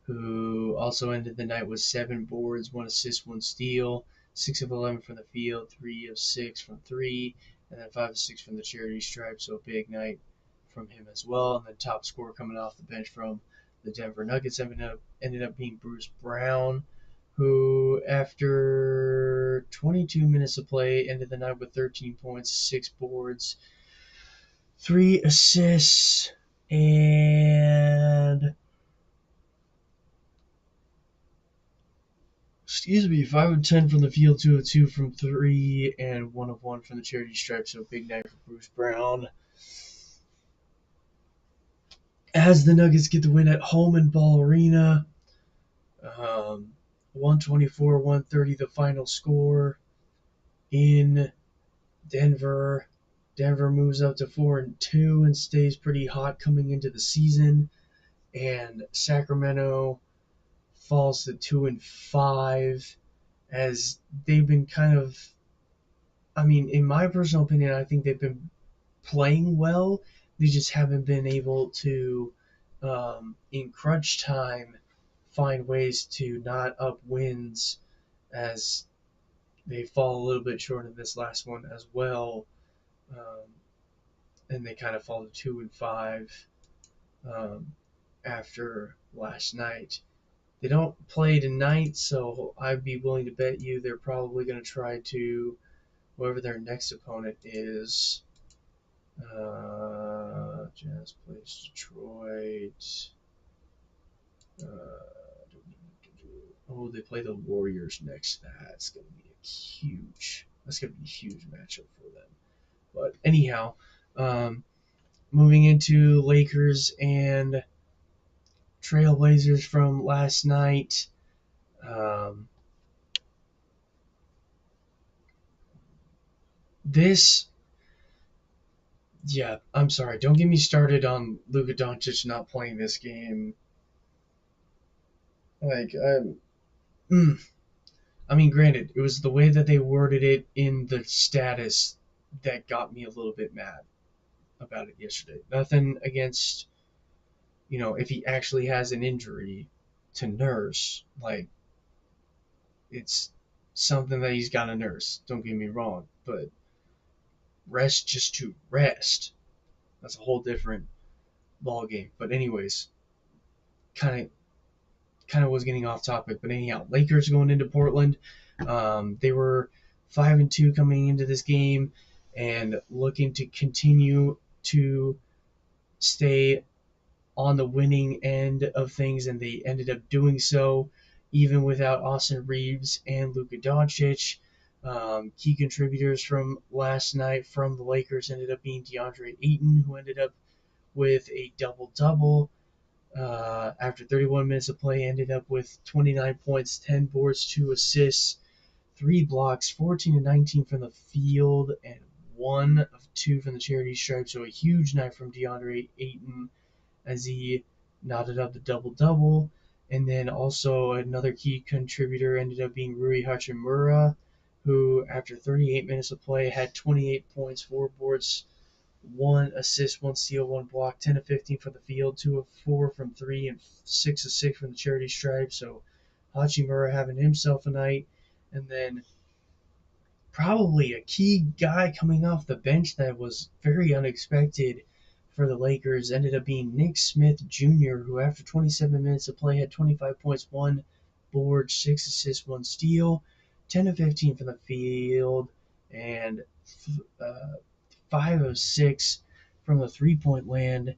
who also ended the night with 7 boards, 1 assist, 1 steal, 6 of 11 from the field, 3 of 6 from three, and then 5 of 6 from the charity stripe. So a big night from him as well. And then top scorer coming off the bench from the Denver Nuggets ended up being Bruce Brown, who after 22 minutes of play ended the night with 13 points, 6 boards, 3 assists, and 5 of 10 from the field, 2 of 2 from three, and 1 of 1 from the charity stripe. So big night for Bruce Brown. As the Nuggets get the win at home in Ball Arena, 124-130 the final score in Denver. Denver moves up to 4-2 and stays pretty hot coming into the season, and Sacramento falls to 2-5 as they've been kind of, I mean, in my personal opinion, I think they've been playing well. They just haven't been able to, in crunch time, find ways to not up wins as they fall a little bit short of this last one as well. Um, and they kind of fall to 2-5 um, after last night. They don't play tonight, so I'd be willing to bet you they're probably going to try to, whoever their next opponent is. Jazz plays Detroit. They play the Warriors next. That's gonna be a huge. That's gonna be a huge matchup for them. But anyhow, um, moving into Lakers and Trailblazers from last night. Um, this, yeah, I'm sorry. Don't get me started on Luka Doncic not playing this game. Like, I mean, granted, it was the way that they worded it in the status that got me a little bit mad about it yesterday. Nothing against, if he actually has an injury to nurse, like, it's something that he's got to nurse. Don't get me wrong, but rest just to rest. That's a whole different ball game. But anyways, kind of was getting off topic. But anyhow, Lakers going into Portland. They were 5-2 coming into this game and looking to continue to stay on the winning end of things, and they ended up doing so even without Austin Reeves and Luka Doncic. Key contributors from last night from the Lakers ended up being DeAndre Ayton, who ended up with a double double. After 31 minutes of play, ended up with 29 points, 10 boards, 2 assists, 3 blocks, 14 and 19 from the field, and 1 of 2 from the charity stripe. So a huge night from DeAndre Ayton as he knotted up the double double. And then also another key contributor ended up being Rui Hachimura, who after 38 minutes of play had 28 points, 4 boards, 1 assist, 1 steal, 1 block, 10 of 15 from the field, 2 of 4 from 3, and 6 of 6 from the charity stripe. So Hachimura having himself a night. And then probably a key guy coming off the bench that was very unexpected for the Lakers ended up being Nick Smith Jr., who after 27 minutes of play had 25 points, 1 board, 6 assists, 1 steal, 10 of 15 from the field, and 5 of 6 from the 3-point land.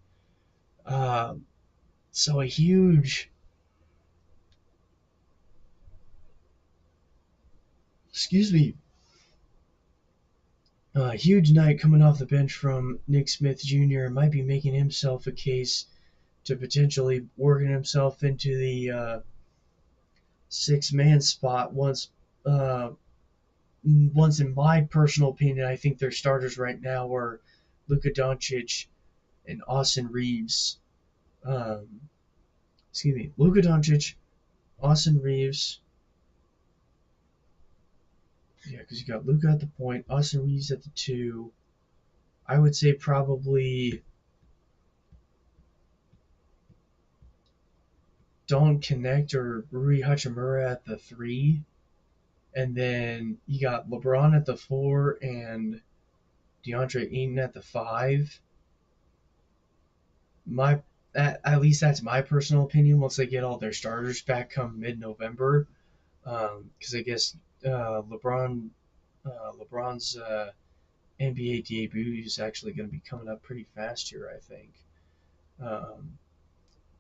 So a huge night coming off the bench from Nick Smith Jr. Might be making himself a case to potentially working himself into the 6-man spot uh, once in my personal opinion. I think their starters right now are Luka Doncic and Austin Reeves. Um, Luka Doncic, Austin Reeves. Yeah, because you got Luka at the point, Austin Reeves at the 2. I would say probably Don't Connect or Rui Hachimura at the 3. And then you got LeBron at the 4 and DeAndre Ayton at the 5. My at least that's my personal opinion. Once they get all their starters back come mid-November, because I guess LeBron's NBA debut is actually going to be coming up pretty fast here, I think. Um,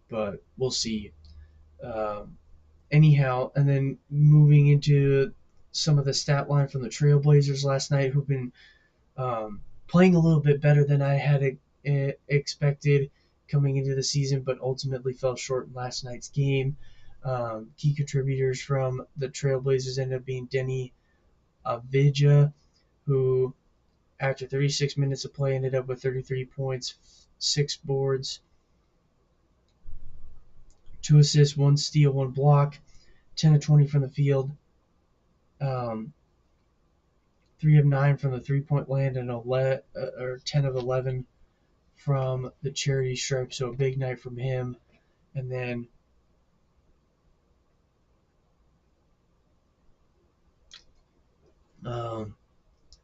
but we'll see. Um, Anyhow, and then moving into some of the stat line from the Trailblazers last night, who've been playing a little bit better than I had expected coming into the season, but ultimately fell short in last night's game. Key contributors from the Trailblazers ended up being Denny Avdija, who after 36 minutes of play ended up with 33 points, 6 boards, 2 assists, 1 steal, 1 block, 10 of 20 from the field, um, 3 of 9 from the 3-point land, and 10 of 11 from the charity stripe. So a big night from him. And then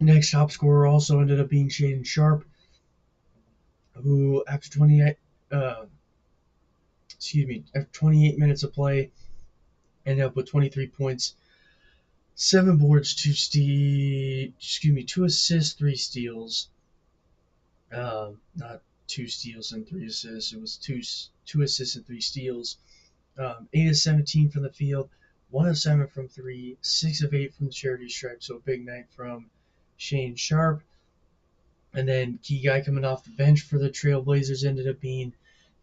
next top scorer also ended up being Shaden Sharp, who after 28 minutes of play, ended up with 23 points, 7 boards, 2 assists, 3 steals. Not 2 steals and 3 assists. It was two assists and 3 steals. 8 of 17 from the field, 1 of 7 from 3, 6 of 8 from the charity stripe. So a big night from Shane Sharp. And then key guy coming off the bench for the Trailblazers ended up being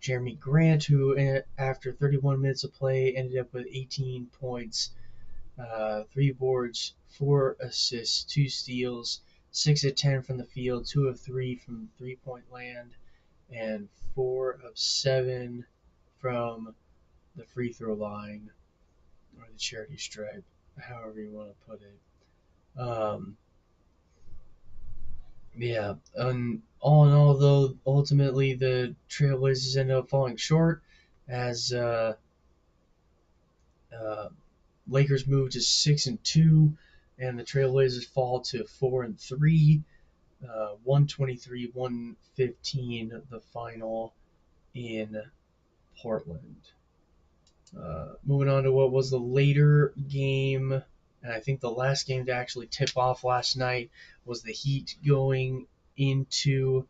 Jeremy Grant, who after 31 minutes of play ended up with 18 points, 3 boards, 4 assists, 2 steals, 6 of 10 from the field, 2 of 3 from 3-point land, and 4 of 7 from the free throw line or the charity stripe, however you want to put it. Yeah, and all in all, though, ultimately the Trailblazers ended up falling short as uh, Lakers moved to 6-2, and the Trailblazers fall to 4-3, 123-115, the final in Portland. Moving on to what was the later game And I think the last game to actually tip off last night was the Heat going into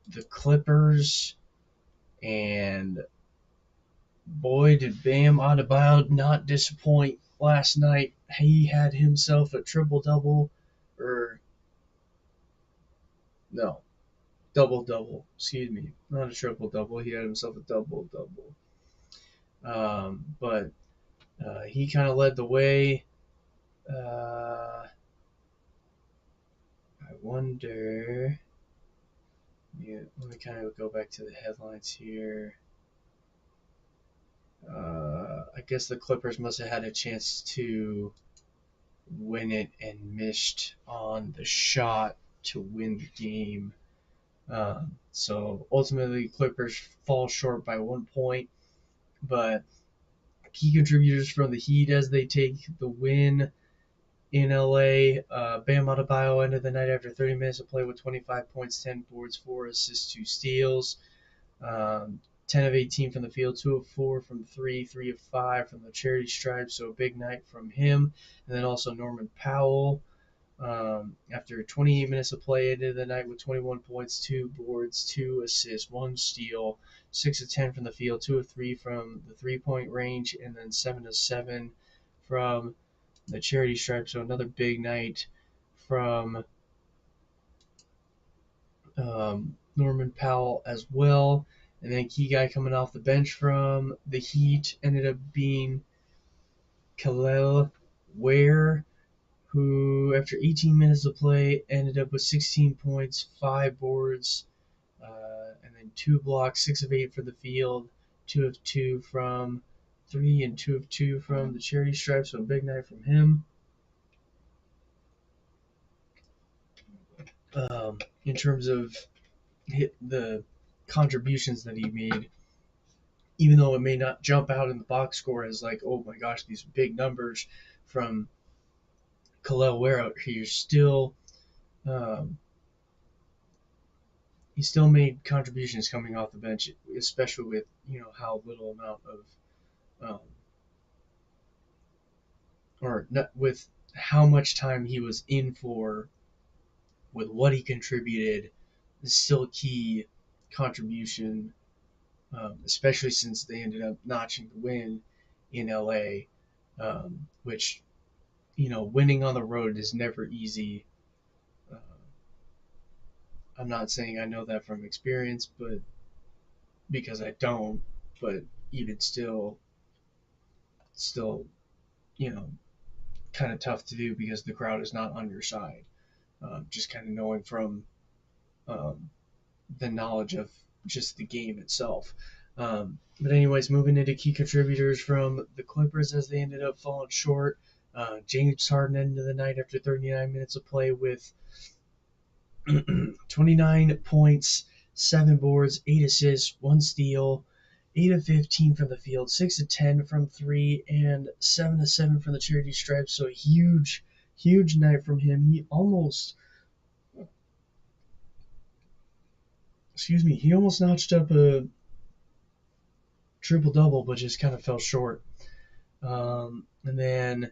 the Clippers. And boy, did Bam Adebayo not disappoint last night. He had himself a triple double, or no, double double. Excuse me, not a triple double. He had himself a double double. But he kind of led the way. I wonder. Yeah, let me kind of go back to the headlines here. I guess the Clippers must have had a chance to win it and missed on the shot to win the game. So ultimately, Clippers fall short by 1 point. But key contributors from the Heat as they take the win in LA. Bam Adebayo ended the night after 30 minutes of play with 25 points, 10 boards, 4 assists, 2 steals. 10 of 18 from the field, 2 of 4 from 3, 3 of 5 from the charity stripe. So a big night from him. And then also Norman Powell. After 28 minutes of play, ended the night with 21 points, 2 boards, 2 assists, 1 steal, 6 of 10 from the field, 2 of 3 from the 3-point range, and then 7 of 7 from the charity stripe. So another big night from Norman Powell as well. And then key guy coming off the bench from the Heat ended up being Kel'el Ware, who, after 18 minutes of play, ended up with 16 points, 5 boards, and then 2 blocks, 6 of 8 for the field, 2 of 2 from 3, and 2 of 2 from the charity stripe. So a big night from him. In terms of the contributions that he made, even though it may not jump out in the box score as like, oh my gosh, these big numbers from Kel'el Ware, um, he still made contributions coming off the bench, especially with how little amount of or not, with how much time he was in for, with what he contributed, is still a key contribution, especially since they ended up notching the win in LA, which winning on the road is never easy. Uh, I'm not saying I know that from experience, but because I don't, but even still, you know, kind of tough to do because the crowd is not on your side. Just kind of knowing from um, the knowledge of just the game itself. But anyways, moving into key contributors from the Clippers as they ended up falling short. James Harden ended the night after 39 minutes of play with 29 points, 7 boards, 8 assists, 1 steal, 8 of 15 from the field, 6 of 10 from 3, and 7 of 7 from the charity stripe. So a huge, huge night from him. He almost notched up a triple double, but just kind of fell short. And then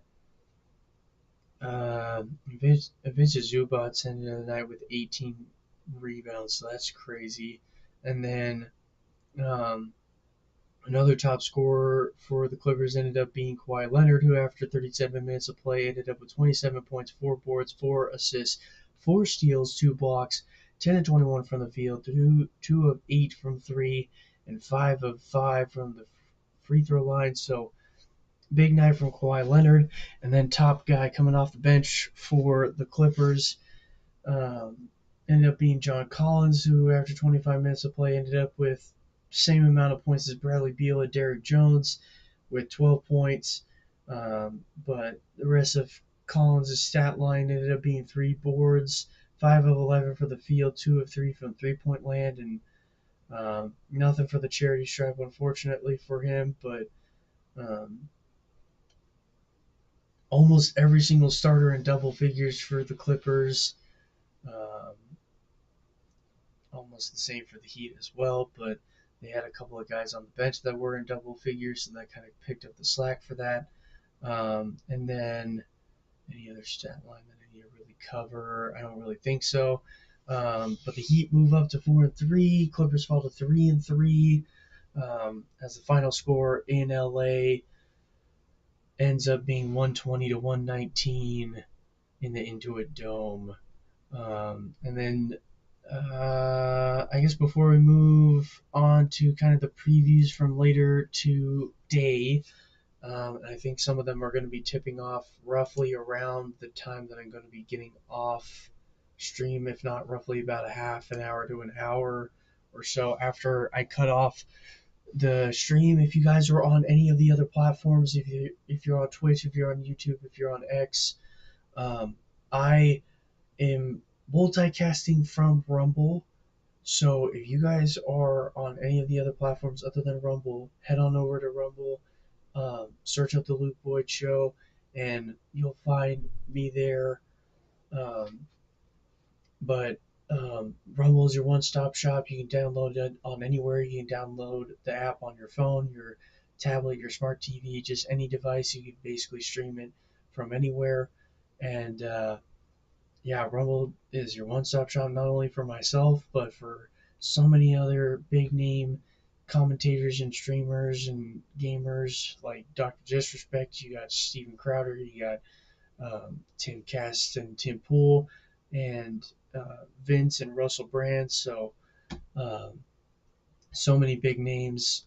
Vince Zubac ended the night with 18 rebounds, so that's crazy. And then um, another top scorer for the Clippers ended up being Kawhi Leonard, who after 37 minutes of play ended up with 27 points, 4 boards, 4 assists, 4 steals, 2 blocks, 10 of 21 from the field, 2 of 8 from 3, and 5 of 5 from the free throw line. So big night from Kawhi Leonard. And then top guy coming off the bench for the Clippers um, ended up being John Collins, who after 25 minutes of play ended up with same amount of points as Bradley Beal and Derrick Jones with 12 points. But the rest of Collins' stat line ended up being 3 boards, 5 of 11 for the field, 2 of 3 from 3-point land, and nothing for the charity stripe, unfortunately for him. But um, almost every single starter in double figures for the Clippers. Um, Almost the same for the Heat as well, but they had a couple of guys on the bench that were in double figures, so that kind of picked up the slack for that. And then Any other stat line that I need to really cover? I don't really think so. But the Heat move up to 4-3. Clippers fall to 3-3. As the final score in LA ends up being 120 to 119 in the Intuit Dome. And then I guess before we move on to kind of the previews from later today, I think some of them are going to be tipping off roughly around the time that I'm going to be getting off stream, if not roughly about a half an hour to an hour or so after I cut off the stream. If you guys are on any of the other platforms, if you're on Twitch, if you're on YouTube, if you're on X, I am multicasting from Rumble. So if you guys are on any of the other platforms other than Rumble, head on over to Rumble, search up the Luke Boyd Show, and you'll find me there. Um, but Rumble is your one-stop shop. You can download it on anywhere. You can download the app on your phone, your tablet, your smart TV, just any device. You can basically stream it from anywhere. And yeah, Rumble is your one-stop shop not only for myself, but for so many other big-name commentators and streamers and gamers like Dr. Disrespect. You got Steven Crowder. You got Tim Cast and Tim Pool, and Vince and Russell Brand. So, um, so many big names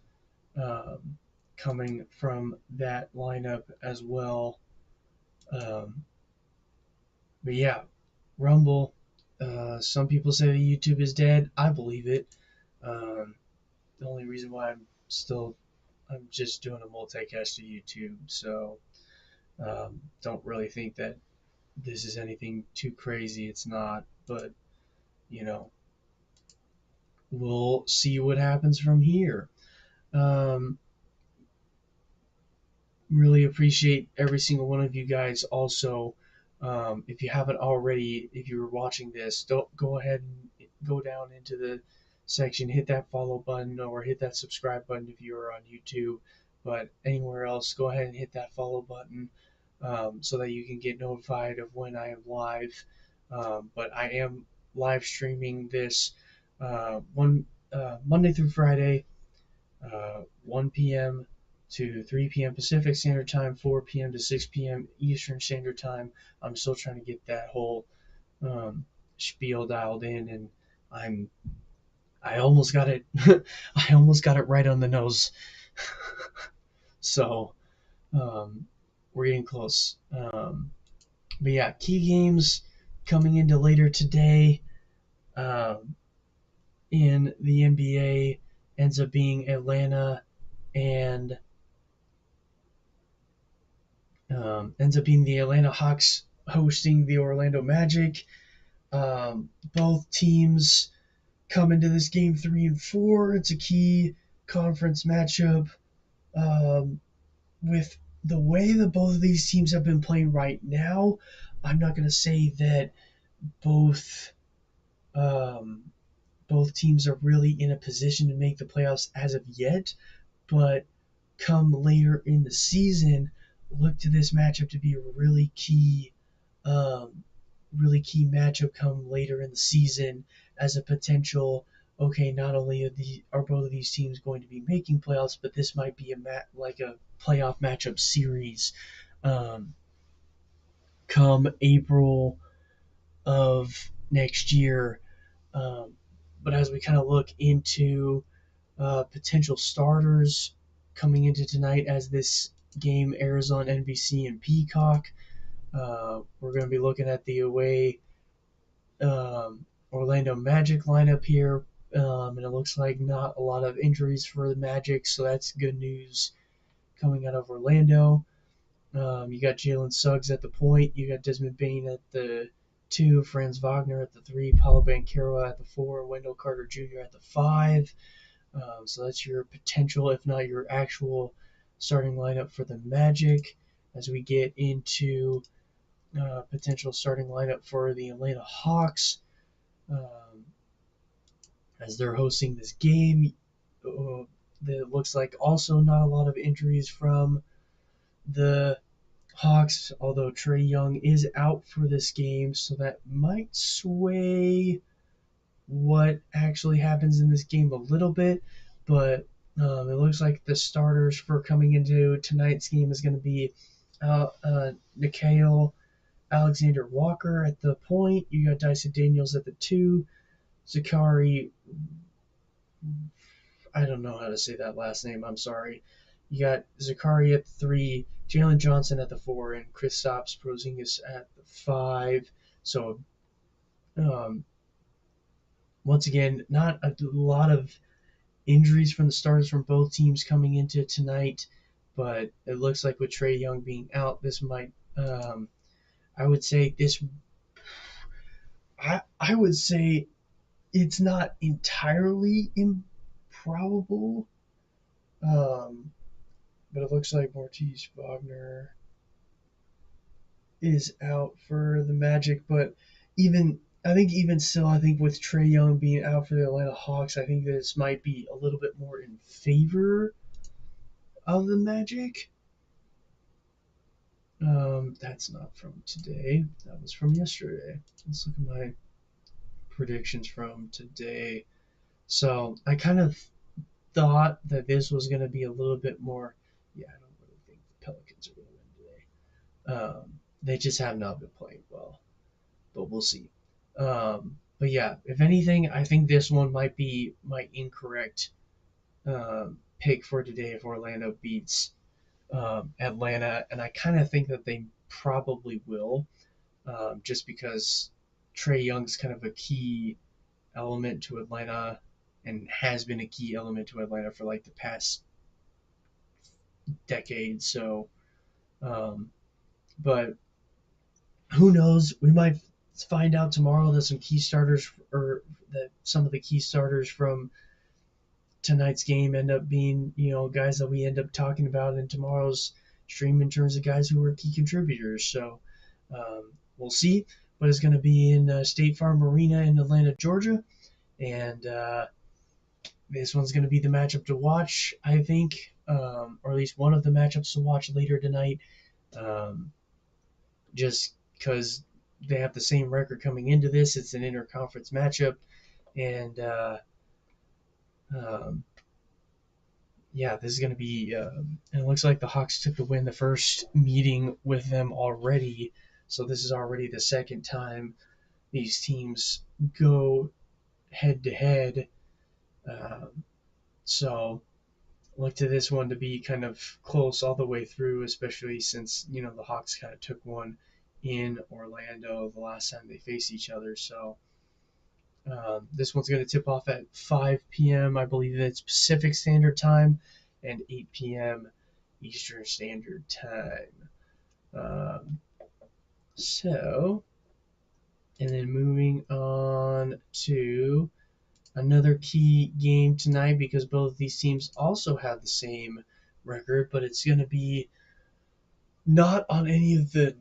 um, coming from that lineup as well. Um, but yeah, Rumble. Some people say that YouTube is dead. I believe it. The only reason why I'm just doing a multicast to YouTube. So don't really think that this is anything too crazy. It's not, but you know, we'll see what happens from here. Um, really appreciate every single one of you guys. Also, if you haven't already, if you're watching this, don't go ahead and go down into the section, hit that follow button or hit that subscribe button if you're on YouTube. But anywhere else, go ahead and hit that follow button so that you can get notified of when I am live. But I am live streaming this one Monday through Friday, 1 p.m. to 3 p.m. Pacific Standard Time, 4 p.m. to 6 p.m. Eastern Standard Time. I'm still trying to get that whole spiel dialed in, and I almost got it. I almost got it right on the nose. So we're getting close. But yeah, key games coming into later today in the NBA ends up being Atlanta and ends up being the Atlanta Hawks hosting the Orlando Magic. Both teams come into this game 3-4. It's a key conference matchup. With the way that both of these teams have been playing right now, I'm not going to say that both both teams are really in a position to make the playoffs as of yet, but come later in the season, look to this matchup to be a really key matchup come later in the season as a potential. Okay, not only are both of these teams going to be making playoffs, but this might be like a playoff matchup series come April of next year. But as we kind of look into potential starters coming into tonight as this game airs on NBC and Peacock. We're going to be looking at the away Orlando Magic lineup here, and it looks like not a lot of injuries for the Magic, so that's good news coming out of Orlando. You got Jalen Suggs at the point, you got Desmond Bain at the 2, Franz Wagner at the 3, Paulo Banchero at the 4, Wendell Carter Jr. at the 5. So that's your potential, if not your actual, starting lineup for the Magic. As we get into potential starting lineup for the Atlanta Hawks, as they're hosting this game, it looks like also not a lot of injuries from the Hawks, although Trae Young is out for this game, so that might sway what actually happens in this game a little bit. But it looks like the starters for coming into tonight's game is going to be Nikhil Alexander Walker at the point. You got Dyson Daniels at the 2. Zakari, I don't know how to say that last name. I'm sorry. You got Zakari at the 3, Jalen Johnson at the 4, and Kristaps Porzingis at the 5. So um, once again, not a lot of injuries from the starters from both teams coming into tonight, but it looks like with Trae Young being out, this might. I would say this. I would say it's not entirely improbable, um, but it looks like Mortiz Wagner is out for the Magic. But even still, I think with Trae Young being out for the Atlanta Hawks, I think this might be a little bit more in favor of the Magic. That's not from today. That was from yesterday. Let's look at my predictions from today. So I kind of thought that this was going to be a little bit more. Yeah, I don't really think the Pelicans are going to win today. They just have not been playing well, but we'll see. But yeah, if anything, I think this one might be my incorrect pick for today if Orlando beats Atlanta, and I kind of think that they probably will, just because Trae Young's kind of a key element to Atlanta and has been a key element to Atlanta for like the past decade. So, um, but who knows? We might find out tomorrow that some key starters or that some of the key starters from tonight's game end up being, guys that we end up talking about in tomorrow's stream in terms of guys who were key contributors. So we'll see. But it's going to be in State Farm Arena in Atlanta, Georgia. And this one's going to be the matchup to watch, I think, or at least one of the matchups to watch later tonight, just because they have the same record coming into this. It's an interconference matchup, and um, yeah, this is going to be. And it looks like the Hawks took the win the first meeting with them already, so this is already the second time these teams go head to head. So look to this one to be kind of close all the way through, especially since the Hawks kind of took one in Orlando the last time they faced each other. So this one's going to tip off at 5 p.m. I believe it's Pacific Standard Time and 8 p.m. Eastern Standard Time. Um, so, and then moving on to another key game tonight because both of these teams also have the same record, but it's going to be not on any of the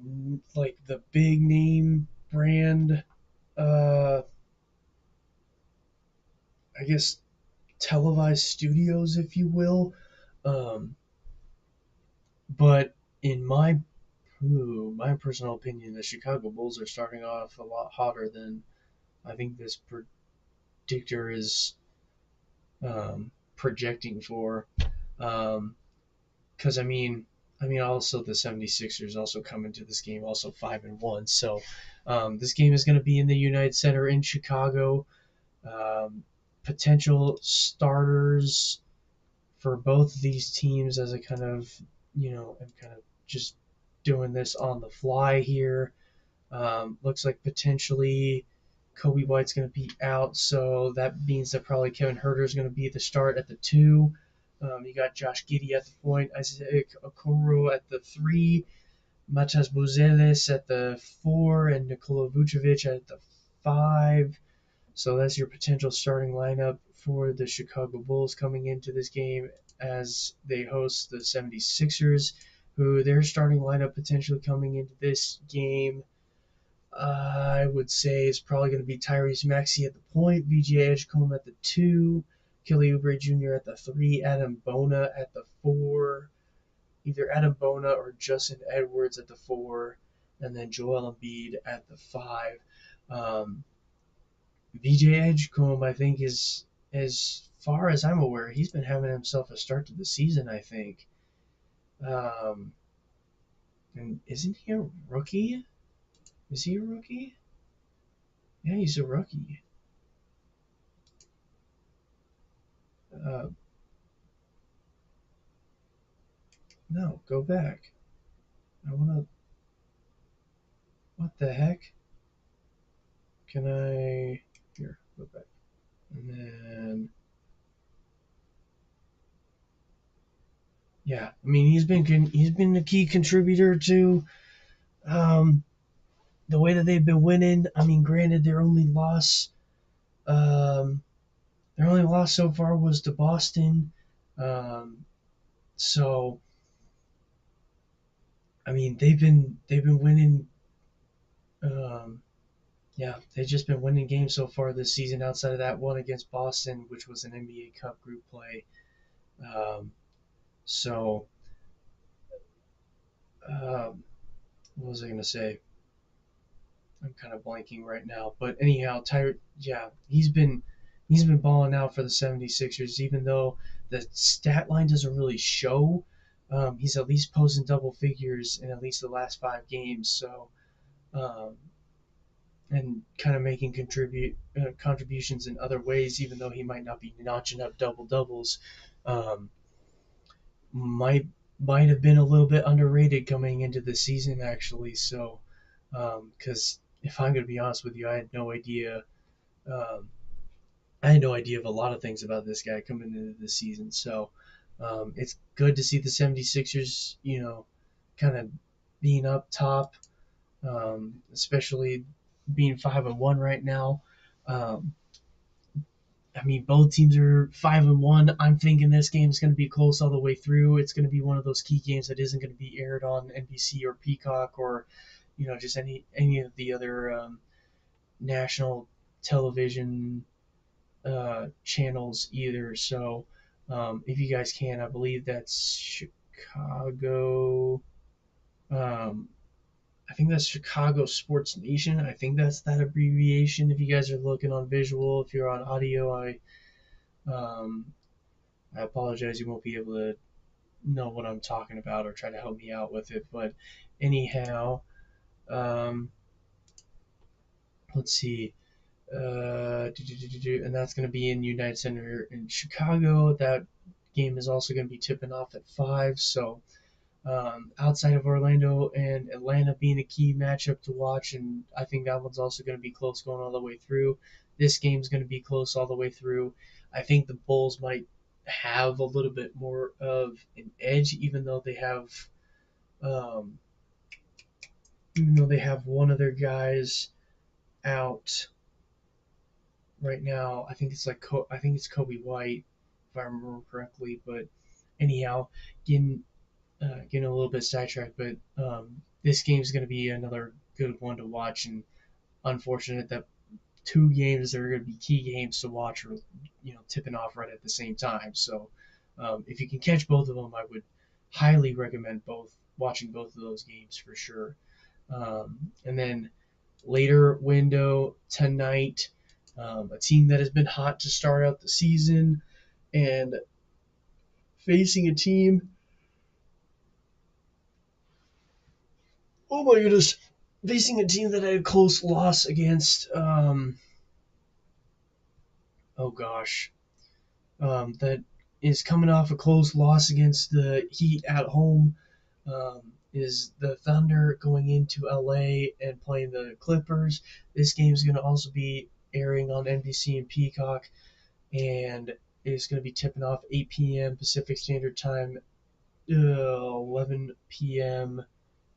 the big name brand uh I guess televised studios, if you will. um but in my personal opinion, the Chicago Bulls are starting off a lot hotter than I think this predictor is projecting for. Because also the 76ers also come into this game also 5-1. So this game is going to be in the United Center in Chicago. Potential starters for both of these teams, as I kind of I'm kind of just doing this on the fly here. Looks like potentially Kobe White's going to be out, so that means that probably Kevin Huerter is going to be the start at the 2. You got Josh Giddey at the point, Isaac Okoro at the 3, Matas Buzelis at the 4, and Nikola Vucevic at the 5. So that's your potential starting lineup for the Chicago Bulls coming into this game as they host the 76ers, who their starting lineup potentially coming into this game, I would say, is probably going to be Tyrese Maxey at the point, VJ Edgecombe at the 2, Kelly Oubre Jr. at the 3, Adam Bona at the 4, either Adam Bona or Justin Edwards at the 4, and then Joel Embiid at the 5. Um, VJ Edgecombe, I think, is, as far as I'm aware, he's been having himself a start to the season, I think. Um, and isn't he a rookie? Is he a rookie? Yeah, he's a rookie. Uh, no, go back. I want to. What the heck? Can I. Here, go back. And then. Yeah, I mean, he's been a key contributor to um, the way that they've been winning. I mean, granted, um, their only loss so far was to Boston. Um, so I mean, they've been winning. Um, yeah, they've just been winning games so far this season. Outside of that one against Boston, which was an NBA Cup group play. Um, so what was I gonna say? I'm kind of blanking right now. But anyhow, yeah, he's been balling out for the 76ers, even though the stat line doesn't really show. He's at least posting double figures in at least the last 5 games. So, um, and kind of making contributions in other ways, even though he might not be notching up double doubles. Um, might might have been a little bit underrated coming into the season, actually. So, because if I'm going to be honest with you, Um, I had no idea of a lot of things about this guy coming into the season. So it's good to see the 76ers, kind of being up top, especially being 5-1 right now. Um, I mean, both teams are 5-1. I'm thinking this game is going to be close all the way through. It's going to be one of those key games that isn't going to be aired on NBC or Peacock or, just any of the other national television channels either. So if you guys can, I believe that's Chicago. Um, I think that's Chicago Sports Nation. I think that's that abbreviation. If you guys are looking on visual, if you're on audio, um, I apologize. You won't be able to know what I'm talking about or try to help me out with it. But anyhow, um, let's see. And that's going to be in United Center in Chicago. That game is also going to be tipping off at 5. So outside of Orlando and Atlanta being a key matchup to watch, and I think that one's also going to be close going all the way through. This game's going to be close all the way through. I think the Bulls might have a little bit more of an edge, um, even though they have one of their guys out right now. I think it's Kobe White, if I remember correctly. But anyhow, getting getting a little bit sidetracked. But this game is going to be another good one to watch. And unfortunate that 2 games that are going to be key games to watch are tipping off right at the same time. So if you can catch both of them, I would highly recommend watching both of those games for sure. And then later window tonight. A team that has been hot to start out the season and facing a team. Oh my goodness. Facing a team that had a close loss against. Oh gosh. That is coming off a close loss against the Heat at home. Is the Thunder going into LA and playing the Clippers? This game is going to also be airing on NBC and Peacock, and it's going to be tipping off 8 p.m. Pacific Standard Time, 11 p.m.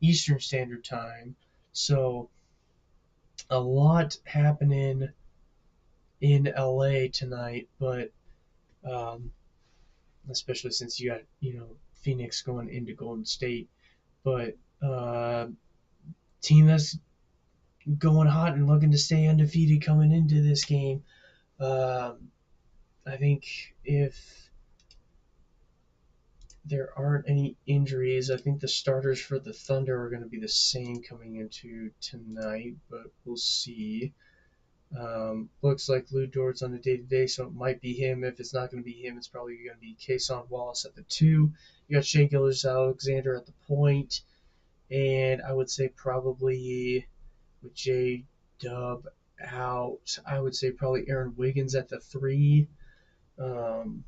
Eastern Standard Time. So a lot happening in LA tonight, but um, especially since you got Phoenix going into Golden State, but team that's going hot and looking to stay undefeated coming into this game. I think if there aren't any injuries. I think the starters for the Thunder are going to be the same coming into tonight, but we'll see. Looks like Lou Dort's on the day-to-day, so it might be him. If it's not going to be him, it's probably going to be Kason Wallace at the 2. You got Shea Gilgeous-Alexander at the point, and I would say probably with J Dub out, I would say probably Aaron Wiggins at the 3. Um,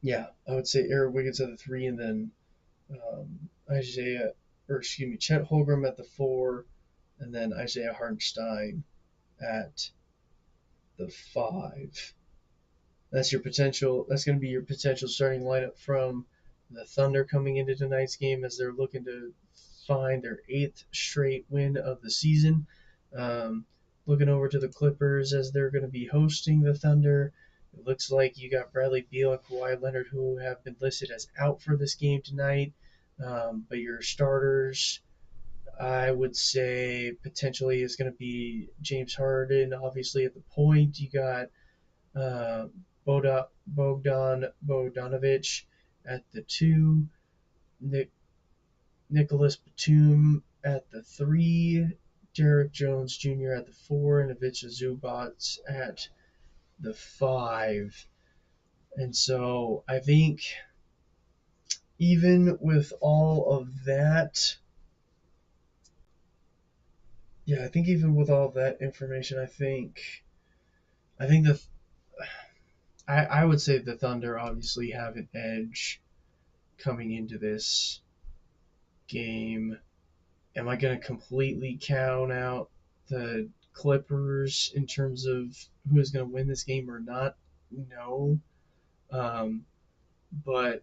yeah, I would say Aaron Wiggins at the 3, and then Chet Holmgren at the 4, and then Isaiah Hartenstein at the 5. That's your potential. That's going to be your potential starting lineup from the Thunder coming into tonight's game as they're looking to find their 8th straight win of the season. Looking over to the Clippers as they're going to be hosting the Thunder. It looks like you got Bradley Beal and Kawhi Leonard who have been listed as out for this game tonight. But your starters, I would say potentially is going to be James Harden, obviously at the point. You got uh, Bogdan Bogdanovic at the 2, Nicholas Batum at the 3, Derrick Jones Jr. at the 4, and Ivica Zubac at the 5. And so I think even with all of that, yeah, I think even with all of that information, I think I would say the Thunder obviously have an edge coming into this game. Am I going to completely count out the Clippers in terms of who is going to win this game or not? No. Um, but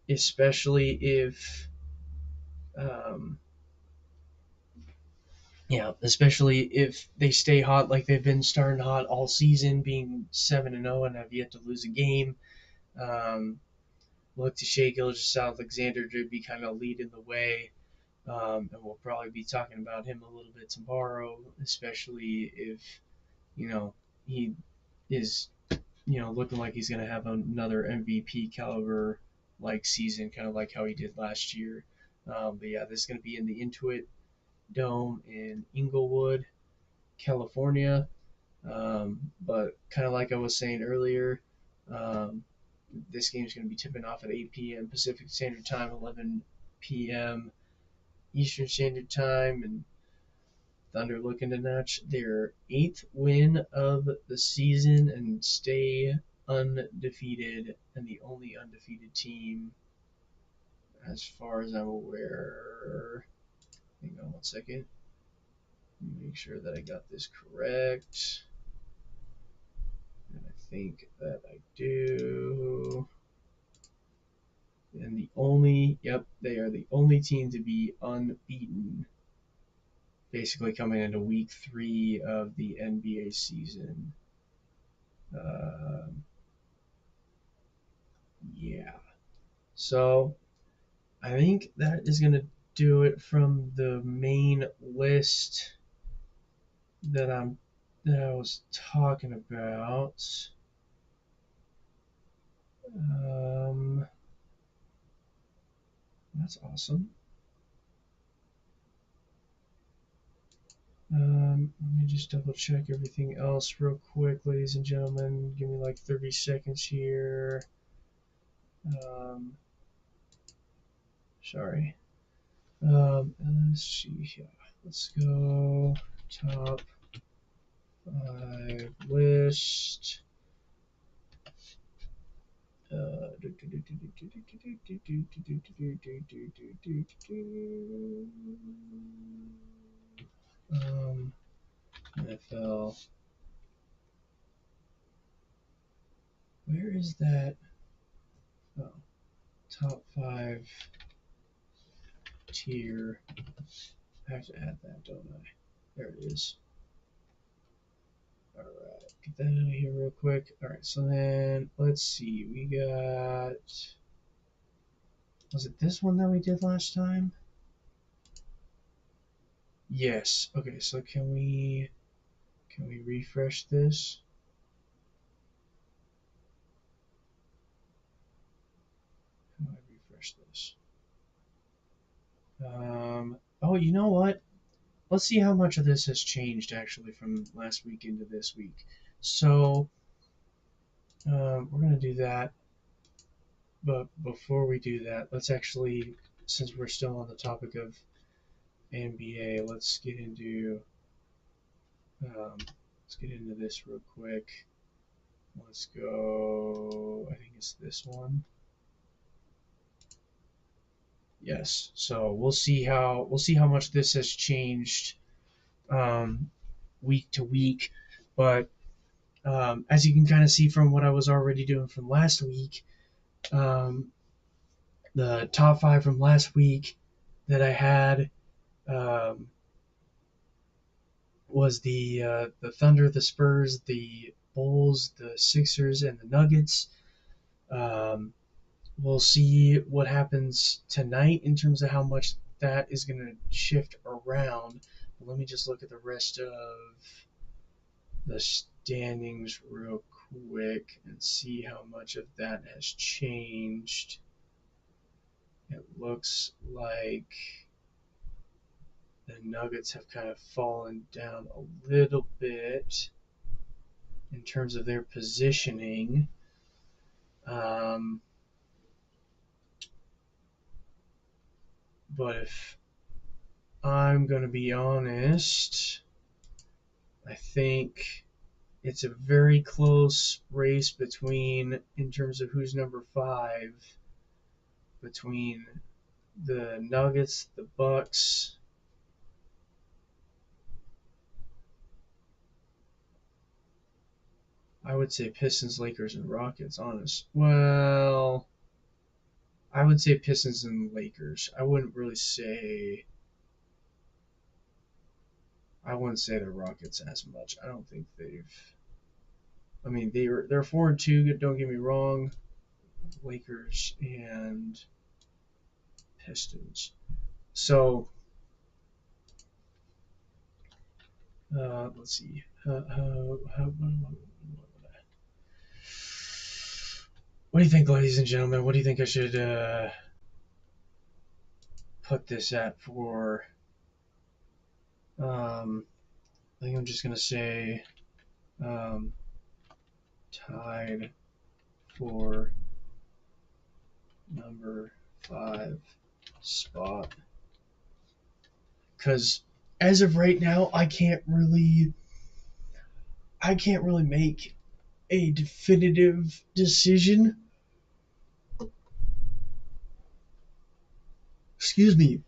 especially if, um, especially if they stay hot like they've been starting hot all season, being 7-0 and have yet to lose a game. Um, Look to Shea Gilgeous-Alexander to be kind of leading the way. And we'll probably be talking about him a little bit tomorrow, especially if, you know, he is, looking like he's going to have another MVP caliber like season, kind of like how he did last year. But yeah, this is going to be in the Intuit Dome in Inglewood, California. But kind of like I was saying earlier, um, this game is going to be tipping off at 8 p.m. Pacific Standard Time, 11 p.m. Eastern Standard Time, and Thunder looking to notch their 8th win of the season and stay undefeated, and the only undefeated team as far as I'm aware. Hang on one second. Make sure that I got this correct. And I think that I do. And they are the only team to be unbeaten, basically coming into week 3 of the NBA season. Um, yeah. So I think that is going to do it from the main list that I was talking about. Um, that's awesome. Let me just double check everything else real quick, ladies and gentlemen. Give me like 30 seconds here. Um, Sorry. Let's see here. Let's go top 5 list. NFL. Where is that? Oh, top 5 tier. I have to add that, don't I? There it is. Alright, get that out of here real quick. Alright, so then let's see. We got. Was it this one that we did last time? Yes. Okay, so can we refresh this? refresh this. Oh, you know what? Let's see how much of this has changed actually from last week into this week. So we're gonna do that, but before we do that, let's actually, since we're still on the topic of NBA, let's get into this real quick. Let's go. I think it's this one. Yes. So we'll see how much this has changed week to week, but as you can kind of see from what I was already doing from last week, um, the top five from last week that I had um, was the Thunder, the Spurs, the Bulls, the Sixers, and the Nuggets. Um, we'll see what happens tonight in terms of how much that is going to shift around. But let me just look at the rest of the standings real quick and see how much of that has changed. It looks like the Nuggets have kind of fallen down a little bit in terms of their positioning. Um, but if I'm going to be honest, I think it's a very close race between, in terms of who's number five, between the Nuggets, the Bucks. I would say Pistons, Lakers, and Rockets. Honest. Well, I would say Pistons and Lakers. I wouldn't say the Rockets as much. I don't think they've. I mean, they're 4-2. Don't get me wrong. Lakers and Pistons. So let's see. What do you think, ladies and gentlemen? What do you think I should put this at for? I think I'm just gonna say tied for number 5 spot. Because as of right now, I can't really make a definitive decision. Excuse me.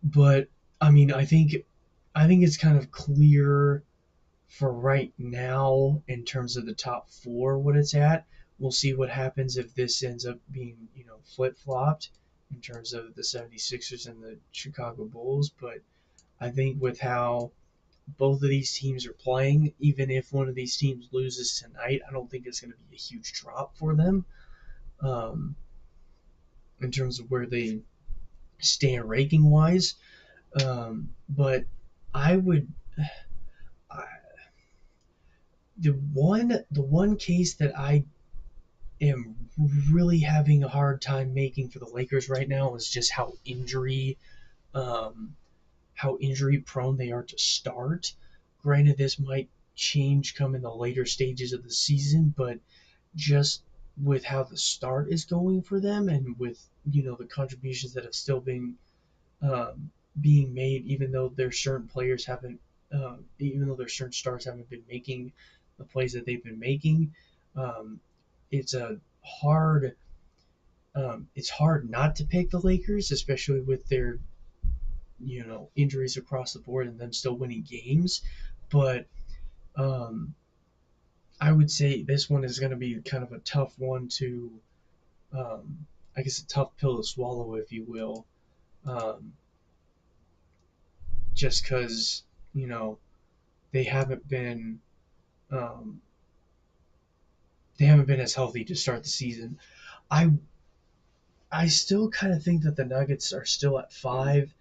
But I mean, I think it's kind of clear for right now in terms of the top four what it's at. We'll see what happens if this ends up being, flip flopped in terms of the 76ers and the Chicago Bulls. But I think with how both of these teams are playing, even if one of these teams loses tonight, I don't think it's going to be a huge drop for them in terms of where they stand ranking wise. But I would. I, the one case that I am really having a hard time making for the Lakers right now is just how injury prone they are to start. Granted, this might change come in the later stages of the season, but just with how the start is going for them and with the contributions that have still been being made, even though their certain stars haven't been making the plays that they've been making, um, it's a hard it's hard not to pick the Lakers, especially with their injuries across the board and them still winning games. But um, I would say this one is going to be kind of a tough one to, I guess, a tough pill to swallow, if you will, um, just because they haven't been um, they haven't been as healthy to start the season. I I still kind of think that the Nuggets are still at five.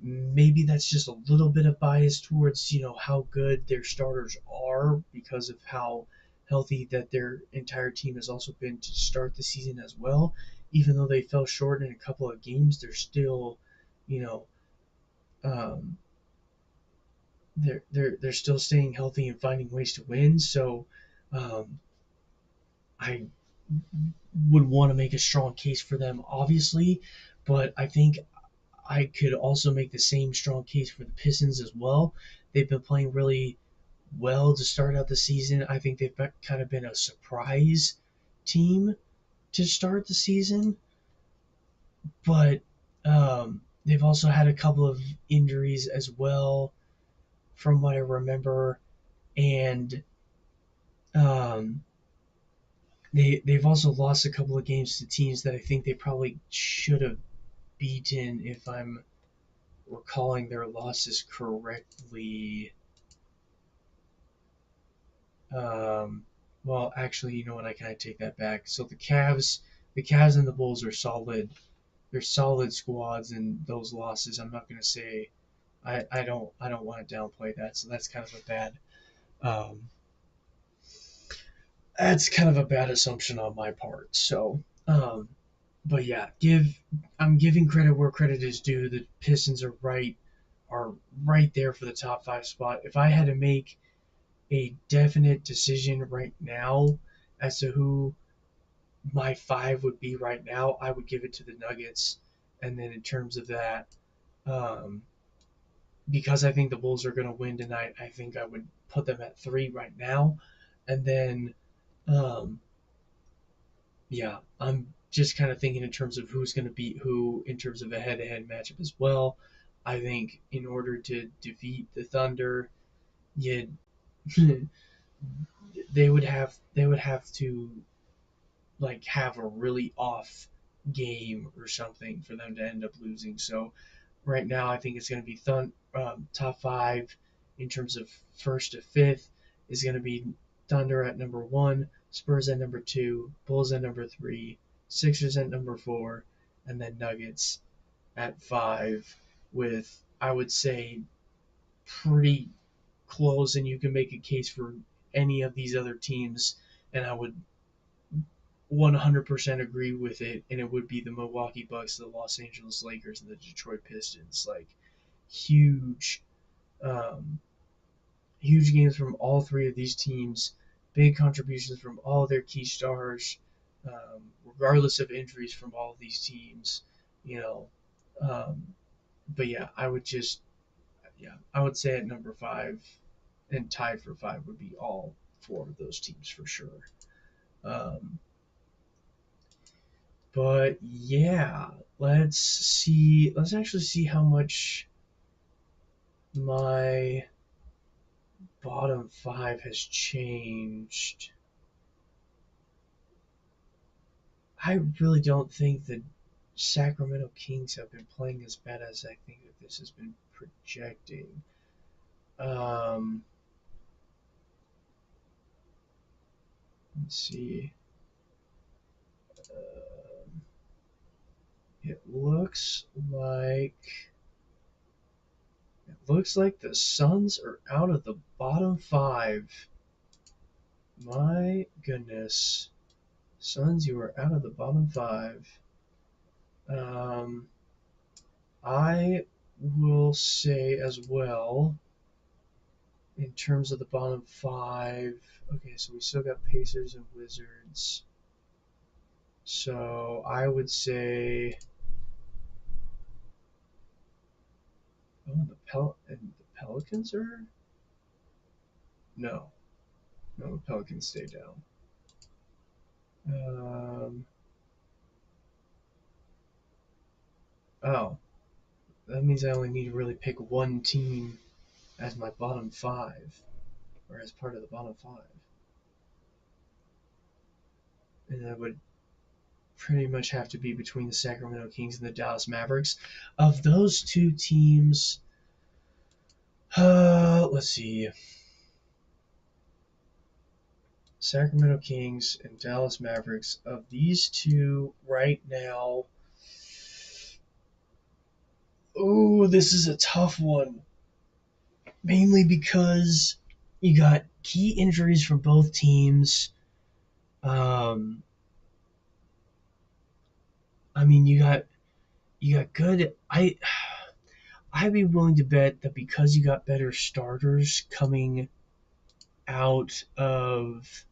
Maybe that's just a little bit of bias towards how good their starters are because of how healthy that their entire team has also been to start the season as well. even though they fell short in a couple of games, they're still, you know, um, they're still staying healthy and finding ways to win. So um, I would want to make a strong case for them, obviously, but I think I could also make the same strong case for the Pistons as well. They've been playing really well to start out the season. I think they've kind of been a surprise team to start the season, but they've also had a couple of injuries as well, from what I remember, and um, they've also lost a couple of games to teams that I think they probably should have beaten, if I'm recalling their losses correctly. Um, well, actually, you know what? I kind of take that back. So the Cavs and the Bulls are solid. They're solid squads, and those losses, I'm not gonna say. I don't want to downplay that. So um, that's kind of a bad assumption on my part. So, but yeah, I'm giving credit where credit is due. The Pistons are right there for the top five spot. If I had to make a definite decision right now as to who my five would be right now, I would give it to the Nuggets. And then in terms of that, um, because I think the Bulls are going to win tonight, I think I would put them at three right now. And then, um, yeah, I'm just kind of thinking in terms of who's going to beat who in terms of a head-to-head matchup as well. I think in order to defeat the Thunder, you they would have to like have a really off game or something for them to end up losing. So right now, I think it's going to be top five in terms of first to fifth is going to be Thunder at number one, Spurs at number two, Bulls at number three, Sixers at number four, and then Nuggets at five. With I would say pretty close, and you can make a case for any of these other teams, and I would 100% agree with it, and it would be the Milwaukee Bucks, the Los Angeles Lakers, and the Detroit Pistons. Like huge, um, huge games from all three of these teams. Big contributions from all their key stars, regardless of injuries from all of these teams. You know, um, but yeah, I would say at number five and tied for five would be all four of those teams for sure. Um, But yeah, let's see. Let's actually see how much my bottom five has changed. I really don't think the Sacramento Kings have been playing as bad as I think that this has been projecting. Um, let's see. Um, it looks like the Suns are out of the bottom five. My goodness. Suns, you are out of the bottom five. Um, I will say as well, in terms of the bottom five, okay, so we still got Pacers and Wizards. So I would say, oh, the Pelicans are? No, no, the Pelicans stay down. Um, oh, that means I only need to really pick one team as my bottom five, or as part of the bottom five. And that would pretty much have to be between the Sacramento Kings and the Dallas Mavericks. Of those two teams, let's see. Sacramento Kings and Dallas Mavericks. Of these two right now, oh, this is a tough one. Mainly because you got key injuries from both teams. Um, I mean, you got good. I'd be willing to bet that because you got better starters coming out of.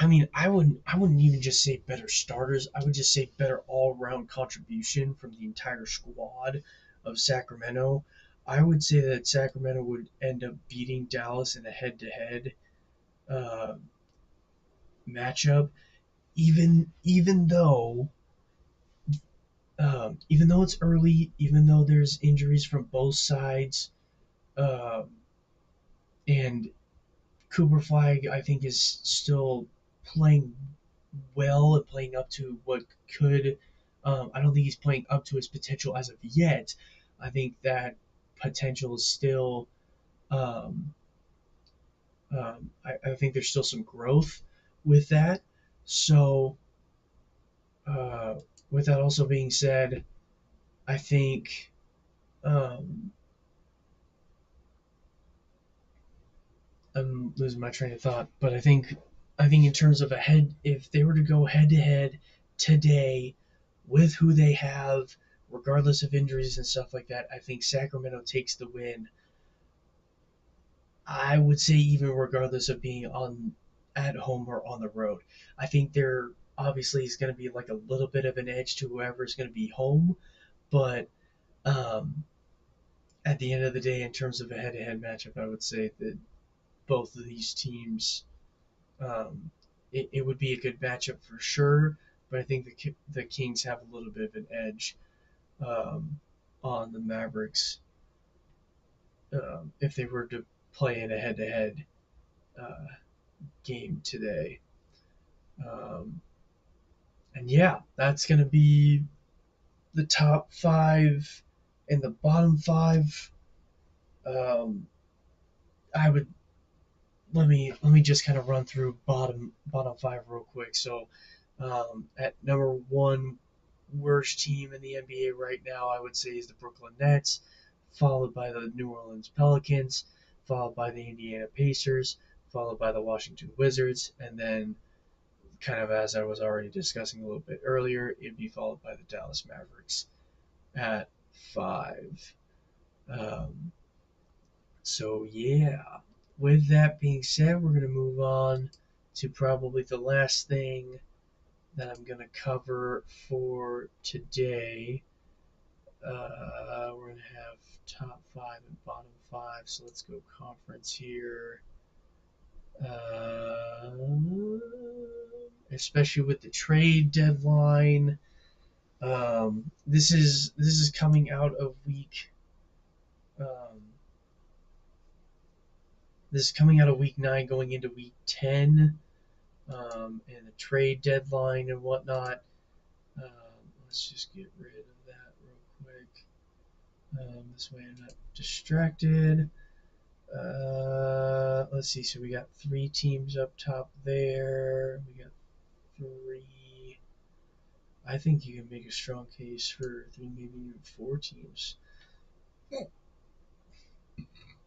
I mean, I wouldn't even just say better starters. I would just say better all around contribution from the entire squad of Sacramento. I would say that Sacramento would end up beating Dallas in a head-to-head uh, matchup, even though it's early, even though there's injuries from both sides, um, and Cooper Flag I think is still playing well and playing up to what could. I don't think he's playing up to his potential as of yet. I think that potential is still. Um, I think there's still some growth with that. So, uh, with that also being said, I think um, I'm losing my train of thought, but I think in terms of a head, if they were to go head to head today with who they have, regardless of injuries and stuff like that, I think Sacramento takes the win. I would say even regardless of being on at home or on the road. I think there obviously is going to be like a little bit of an edge to whoever's going to be home, but um, at the end of the day, in terms of a head-to-head matchup, I would say that both of these teams Um, it would be a good matchup for sure, but I think the Kings have a little bit of an edge um, on the Mavericks if they were to play in a head-to-head uh, game today. Um, and yeah, that's going to be the top five and the bottom five. Um, I would let me just kind of run through bottom five real quick. So at number one, worst team in the NBA right now, I would say, is the Brooklyn Nets, followed by the New Orleans Pelicans, followed by the Indiana Pacers, followed by the Washington Wizards, and then, kind of as I was already discussing a little bit earlier, it'd be followed by the Dallas Mavericks at five. Um, so, yeah, with that being said, we're going to move on to probably the last thing that I'm going to cover for today. We're going to have top five and bottom five. So let's go conference here. Uh, Especially with the trade deadline. This is coming out of week. Um, this is coming out of week 9, going into week 10, and the trade deadline and whatnot. Let's just get rid of that real quick. This way I'm not distracted. Let's see. So we got 3 teams up top there. We got 3. I think you can make a strong case for 3, maybe even 4 teams.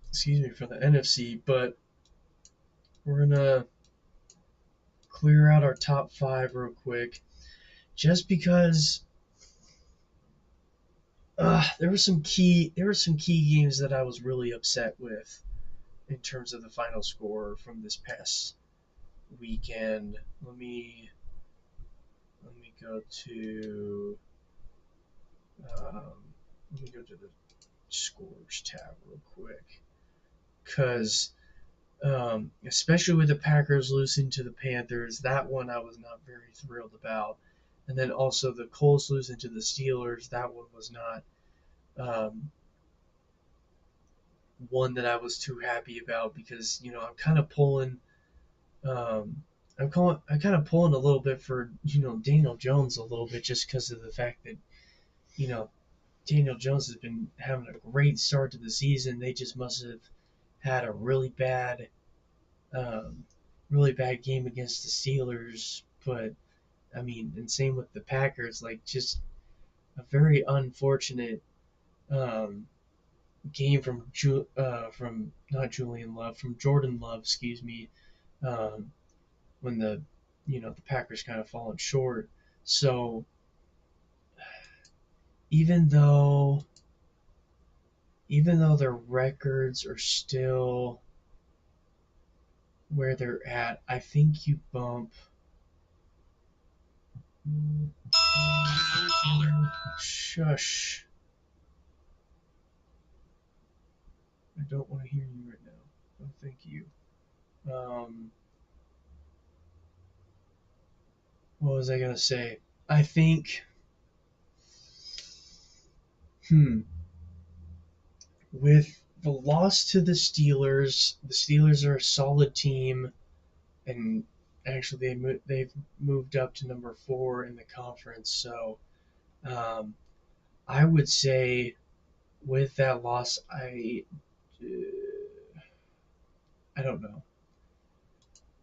Excuse me, for the NFC. But we're gonna clear out our top 5 real quick, just because there were some key games that I was really upset with in terms of the final score from this past weekend. Let me go to um, let me go to the scores tab real quick, because especially with the Packers losing to the Panthers, that one I was not very thrilled about, and then also the Colts losing to the Steelers, that one was not um, one that I was too happy about, because I'm kind of pulling. Um, I'm kind of pulling a little bit for Daniel Jones a little bit, just because of the fact that you know Daniel Jones has been having a great start to the season. They just must have had a um, really bad game against the Steelers. But I mean, and same with the Packers. Like, just a very unfortunate um, game from not Julian Love, from Jordan Love, excuse me. Um, when the Packers kind of fallen short. So even though their records are still where they're at, I think you bump. Shush. I don't want to hear you right now. Oh, thank you. What was I gonna say? I think. With the loss to the Steelers are a solid team, and actually they've moved up to number 4 in the conference. So um, I would say with that loss, I don't know.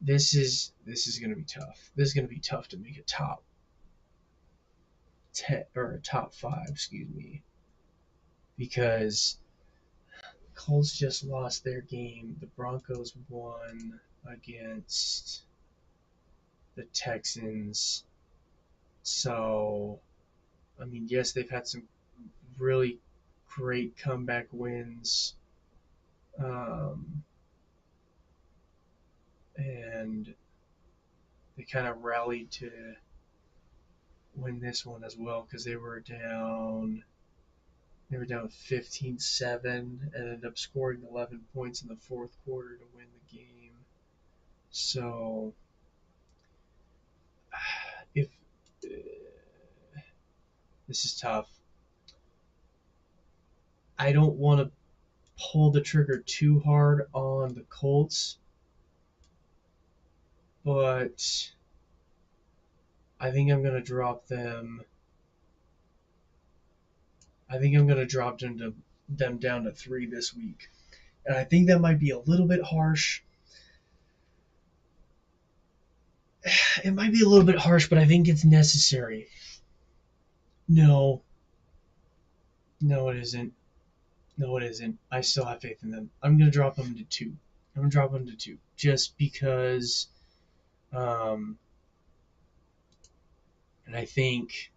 This is going to be tough. This is going to be tough to make a top 10 or a top 5, excuse me, because Colts just lost their game. The Broncos won against the Texans. So, I mean, yes, they've had some really great comeback wins. Um, and they kind of rallied to win this one as well because they were down 15-7 and ended up scoring 11 points in the fourth quarter to win the game. So if this is tough, I don't want to pull the trigger too hard on the Colts, but I think I'm gonna drop them. I think I'm gonna drop them down to 3 this week, and I think that might be a little bit harsh. It might be a little bit harsh, but I think it's necessary. No, no, it isn't. No, it isn't. I still have faith in them. I'm gonna drop them to 2. I'm gonna drop them to 2 just because. Um, and I think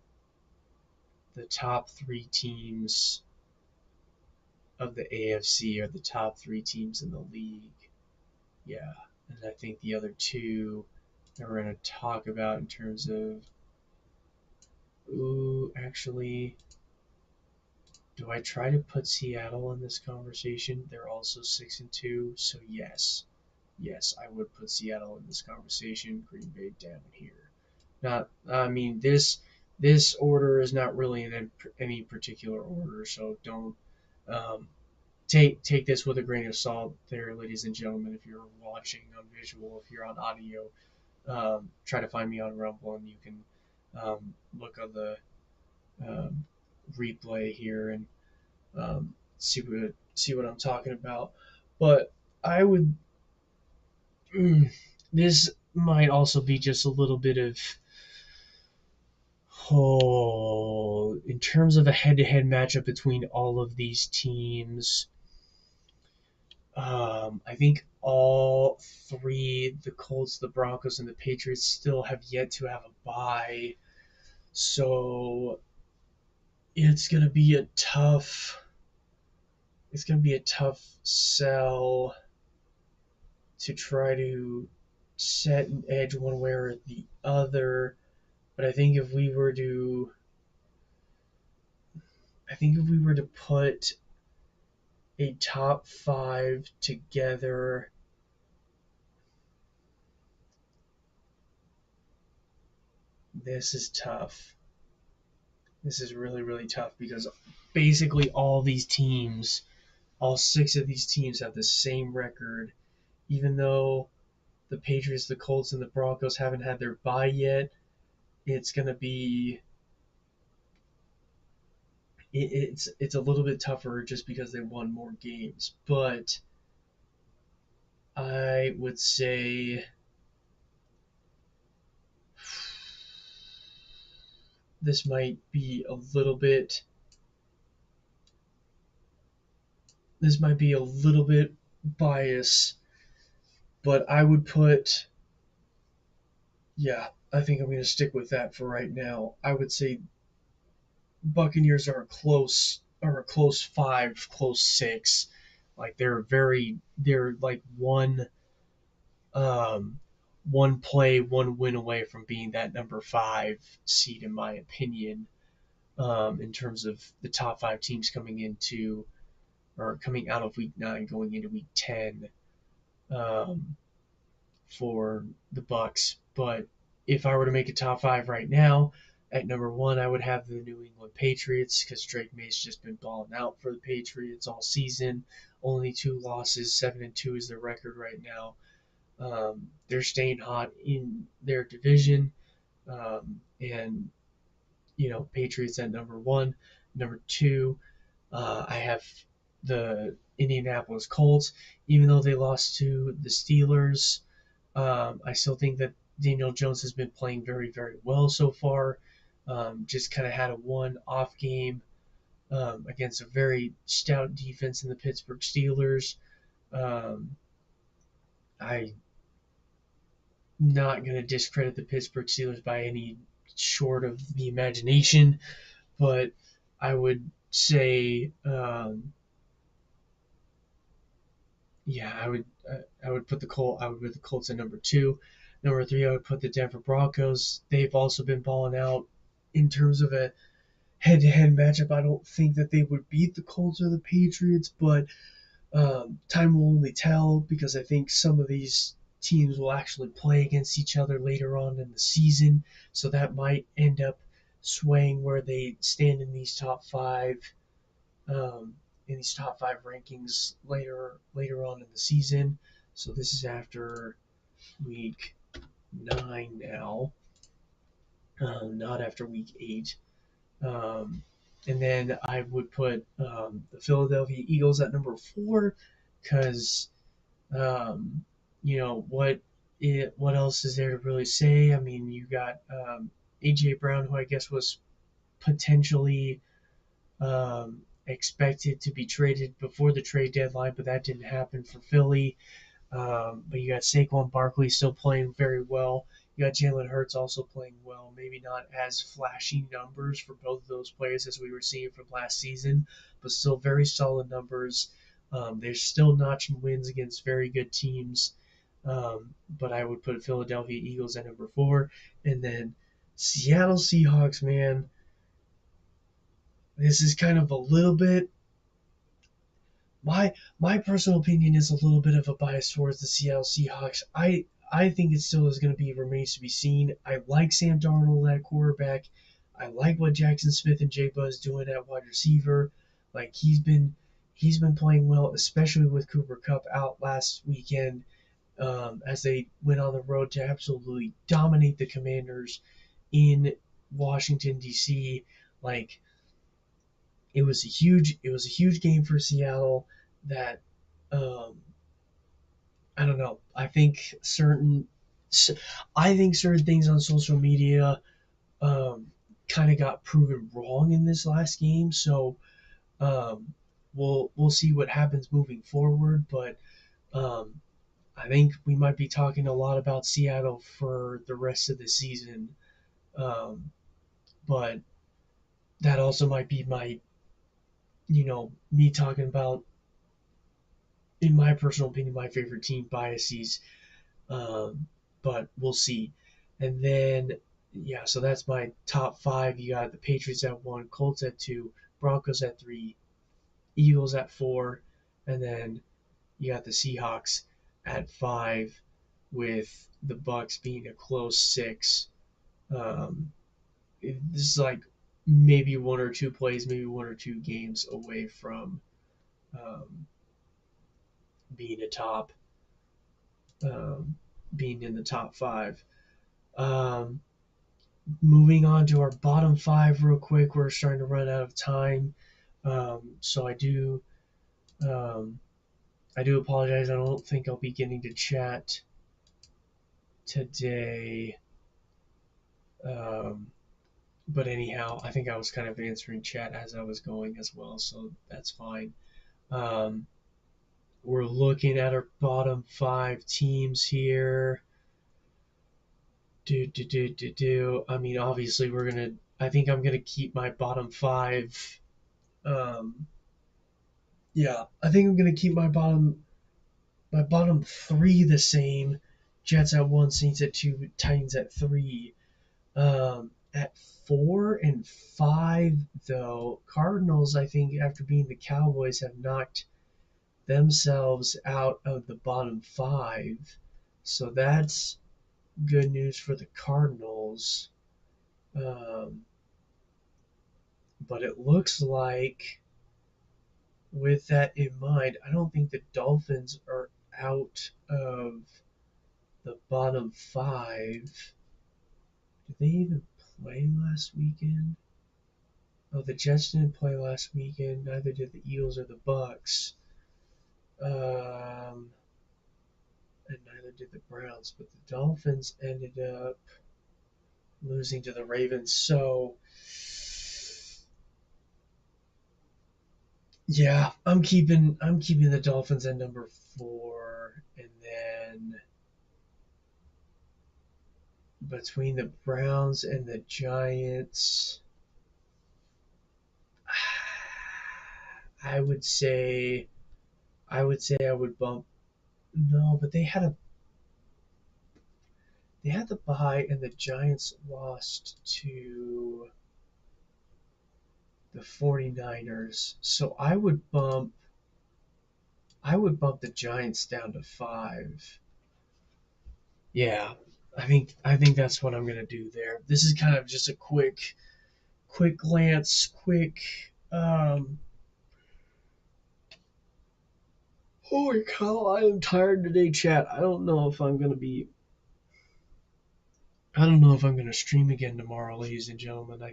the top 3 teams of the AFC are the top 3 teams in the league. Yeah, and I think the other 2 that we're going to talk about in terms of. Ooh, actually, do I try to put Seattle in this conversation? They're also 6-2, so yes, I would put Seattle in this conversation. Green Bay down here. Not, I mean, this order is not really in any particular order, so don't um, take this with a grain of salt, there, ladies and gentlemen. If you're watching on visual, if you're on audio, try to find me on Rumble, and you can look on the um, replay here and see what I'm talking about. But I would. This might also be just a little bit of. Oh, in terms of a head-to-head matchup between all of these teams, I think all 3, the Colts, the Broncos, and the Patriots, still have yet to have a bye. So it's gonna be a tough. It's gonna be a tough sell to try to set an edge one way or the other. But I think if we were to put a top 5 together, this is tough. This is really, really tough because basically all 6 of these teams have the same record, even though the Patriots, the Colts, and the Broncos haven't had their bye yet. It's gonna be it's a little bit tougher just because they won more games, but I would say this might be a little bit biased, but I would put, yeah, I think I'm going to stick with that for right now. I would say Buccaneers are a close five, close six. Like they're like um, one play, one win away from being that number five seed, in my opinion, in terms of the top five teams coming into or coming out of week nine, going into week 10 um, for the Bucks. But if I were to make a top five right now, at number one, I would have the New England Patriots because Drake May's just been balling out for the Patriots all season. Only two losses, 7-2 is their record right now. They're staying hot in their division, and Patriots at number one. Number two, I have the Indianapolis Colts. Even though they lost to the Steelers, I still think that Daniel Jones has been playing very, very well so far. Just kind of had a one-off game against a very stout defense in the Pittsburgh Steelers. Um, I'm not going to discredit the Pittsburgh Steelers by any short of the imagination, but I would say, yeah, I would put the Colts at number two. Number three, I would put the Denver Broncos. They've also been balling out in terms of a head-to-head matchup. I don't think that they would beat the Colts or the Patriots, but time will only tell because I think some of these teams will actually play against each other later on in the season, so that might end up swaying where they stand um, in these top five rankings later on in the season. So this is after week 9 now, not after week 8. Um, and then I would put the Philadelphia Eagles at number 4 because um, what else is there to really say? I mean, you got AJ Brown, who I guess was potentially expected to be traded before the trade deadline, but that didn't happen for Philly. But you got Saquon Barkley still playing very well. You got Jalen Hurts also playing well. Maybe not as flashy numbers for both of those players as we were seeing from last season, but still very solid numbers. They're still notching wins against very good teams. But I would put Philadelphia Eagles at number 4. And then Seattle Seahawks, man. This is kind of a little bit my personal opinion is a little bit of a bias towards the Seattle Seahawks. I think it still is going to be remains to be seen. I like Sam Darnold at quarterback. I like what Jackson Smith and Jay Buzz doing at wide receiver. Like he's been playing well, especially with Cooper Kupp out last weekend as they went on the road to absolutely dominate the Commanders in Washington D.C. Like it was a huge game for Seattle that um, I don't know. I think certain things on social media um, kind of got proven wrong in this last game. So um, we'll see what happens moving forward. But um, I think we might be talking a lot about Seattle for the rest of the season. Um, but that also might be me talking about, in my personal opinion, my favorite team biases. Um, but we'll see. And then, yeah, so that's my top five. You got the Patriots at 1, Colts at 2, Broncos at 3, Eagles at 4, and then you got the Seahawks at 5, with the Bucks being a close 6. Um, this is like maybe one or two plays, maybe one or two games away from um, being a top, um, being in the top 5. Um, Moving on to our bottom 5 real quick. We're starting to run out of time, so um, I do apologize. I don't think I'll be getting to chat today. Um, but anyhow, I think I was kind of answering chat as I was going as well, so that's fine. Um, we're looking at our bottom 5 teams here. I mean, obviously, we're gonna. I think I'm gonna keep my bottom five. Um, yeah, I think I'm gonna keep my bottom three the same. Jets at one, Saints at two, Titans at three. At 4 and 5, though, Cardinals, I think, after being the Cowboys, have knocked themselves out of the bottom five. So that's good news for the Cardinals. Um, but it looks like, with that in mind, I don't think the Dolphins are out of the bottom five. Did they even play last weekend? Oh, the Jets didn't play last weekend. Neither did the Eagles or the Bucks. And neither did the Browns. But the Dolphins ended up losing to the Ravens. So, yeah, I'm keeping the Dolphins at number four, and then between the Browns and the Giants, I would say I would bump. No, but they had the bye, and the Giants lost to the 49ers. So I would bump the Giants down to five. Yeah, I think that's what I'm gonna do there. This is kind of just a quick glance, holy cow, I am tired today, chat. I don't know if I'm gonna stream again tomorrow, ladies and gentlemen.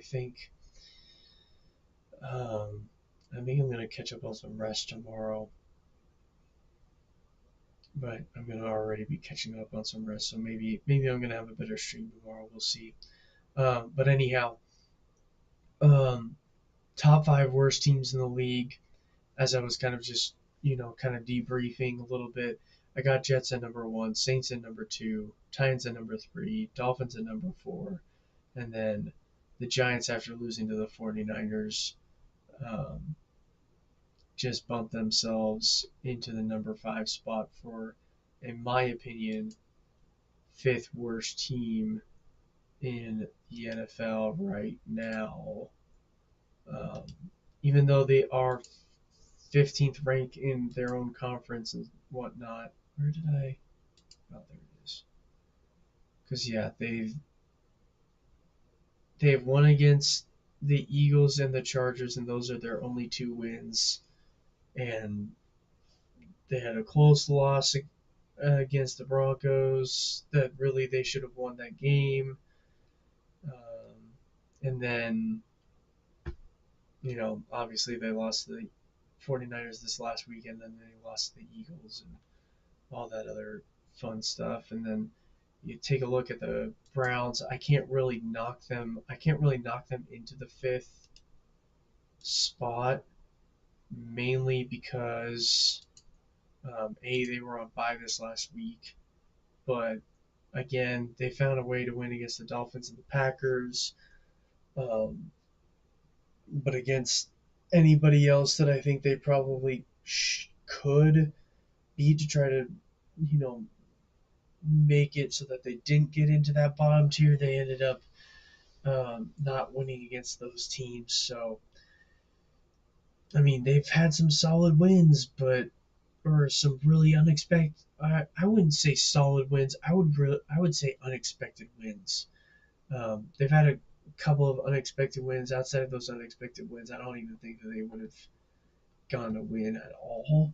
Um, I think I'm gonna catch up on some rest tomorrow, but I'm gonna already be catching up on some rest, so maybe I'm gonna have a better stream tomorrow. We'll see. But anyhow, um, top five worst teams in the league. As I was kind of just kind of debriefing a little bit, I got Jets at number one, Saints at number two, Titans at number three, Dolphins at number four, and then the Giants, after losing to the 49ers, um, just bumped themselves into the number five spot for, in my opinion, fifth worst team in the NFL right now. Um, Even though they are 15th ranked in their own conference and whatnot. Where did I? Oh, there it is. Because yeah, they've won against the Eagles and the Chargers, and those are their only two wins. And they had a close loss against the Broncos that really they should have won that game. And then, obviously they lost to the 49ers this last weekend, and then they lost to the Eagles and all that other fun stuff. And then you take a look at the Browns. I can't really knock them. I can't really knock them into the fifth spot, mainly because they were on bye this last week, but again, they found a way to win against the Dolphins and the Packers. Um, but against anybody else that I think they probably could beat to try to, you know, make it so that they didn't get into that bottom tier, they ended up not winning against those teams. So, I mean, they've had some solid wins, or some really unexpected. I wouldn't say solid wins. I would say unexpected wins. They've had a couple of unexpected wins. Outside of those unexpected wins, I don't even think that they would have gone to win at all.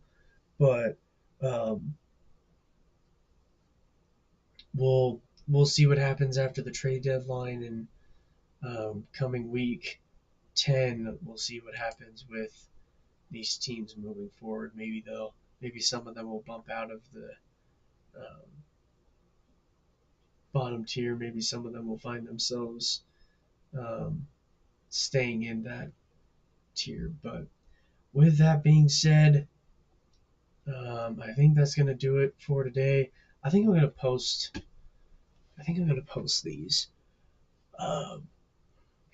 But um, we'll we'll see what happens after the trade deadline and coming week 10. We'll see what happens with these teams moving forward. Maybe some of them will bump out of the um, bottom tier. Maybe some of them will find themselves um, staying in that tier. But with that being said, I think that's going to do it for today. I think I'm going to post I think I'm gonna post these.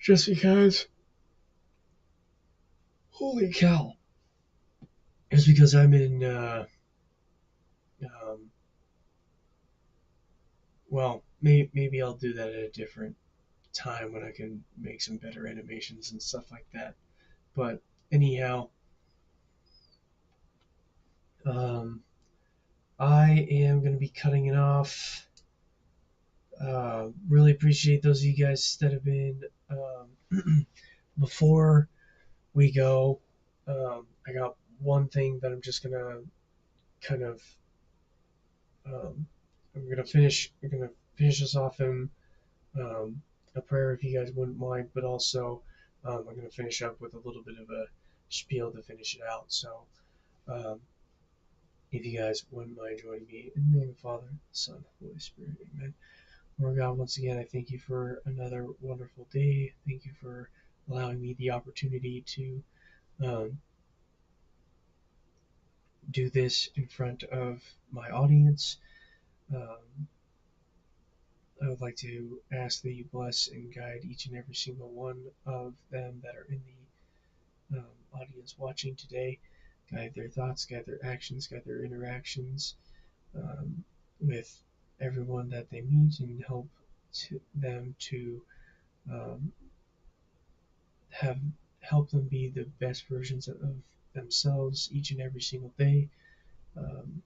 Just because, holy cow! Just because I'm in, um, well, maybe I'll do that at a different time when I can make some better animations and stuff like that. But anyhow, um, I am going to be cutting it off. Really appreciate those of you guys that have been. Before we go, I got one thing that I'm just going to kind of. Um, I'm going to finish. I'm going to finish this off in a prayer if you guys wouldn't mind, but also I'm going to finish up with a little bit of a spiel to finish it out. So um, if you guys wouldn't mind joining me in the name of the Father, Son, Holy Spirit, Amen. Lord God, once again, I thank you for another wonderful day. Thank you for allowing me the opportunity to um, do this in front of my audience. Um, I would like to ask that you bless and guide each and every single one of them that are in the audience watching today. Guide their thoughts, guide their actions, guide their interactions with everyone that they meet, and them to um, have help them be the best versions of themselves each and every single day. Um,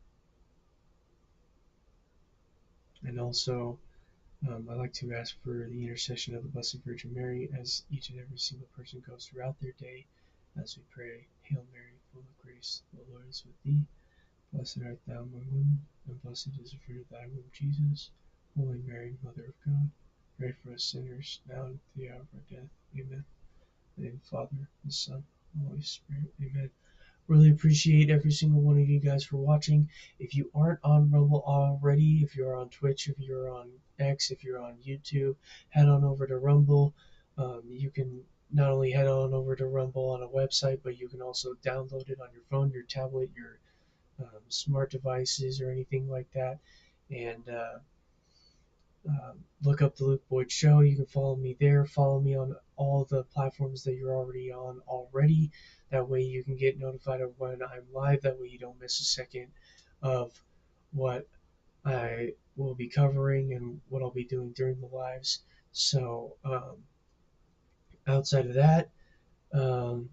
and also, I like to ask for the intercession of the Blessed Virgin Mary as each and every single person goes throughout their day. As we pray, Hail Mary, full of grace, the Lord is with thee. Blessed art thou among women, and blessed is the fruit of thy womb, Jesus. Holy Mary, Mother of God, pray for us sinners, now and at the hour of our death. Amen. In the name of the Father, the Son, and the Holy Spirit. Amen. Really appreciate every single one of you guys for watching. If you aren't on Rumble already, if you're on Twitch, if you're on X, if you're on YouTube, head on over to Rumble. You can not only head on over to Rumble on a website, but you can also download it on your phone, your tablet, your smart devices, or anything like that. And look up the Luke Boyd Show. You can follow me there. Follow me on all the platforms that you're already on already. That way you can get notified of when I'm live. That way you don't miss a second of what I will be covering and what I'll be doing during the lives. So outside of that, um,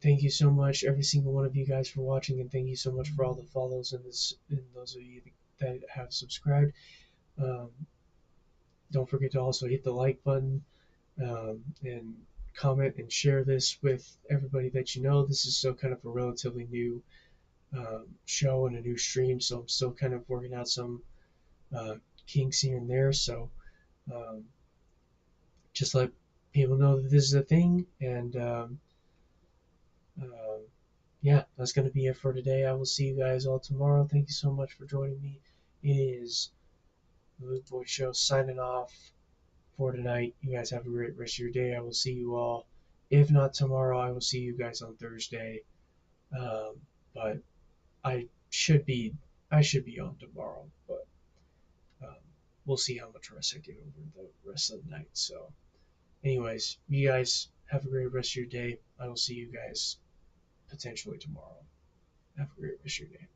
thank you so much, every single one of you guys, for watching, and thank you so much for all the follows and those of you that have subscribed. Um, don't forget to also hit the like button and comment and share this with everybody that you know. This is still kind of a relatively new show and a new stream, so I'm still kind of working out some uh, kinks here and there. So um, just let people know that this is a thing. And uh, yeah, that's going to be it for today. I will see you guys all tomorrow. Thank you so much for joining me. It is the Luke Boyd Show signing off for tonight. You guys have a great rest of your day. I will see you all. If not tomorrow, I will see you guys on Thursday. But I should be I should be on tomorrow, but um, we'll see how much rest I get over the rest of the night. So, anyways, you guys have a great rest of your day. I will see you guys potentially tomorrow. Have a great rest of your day.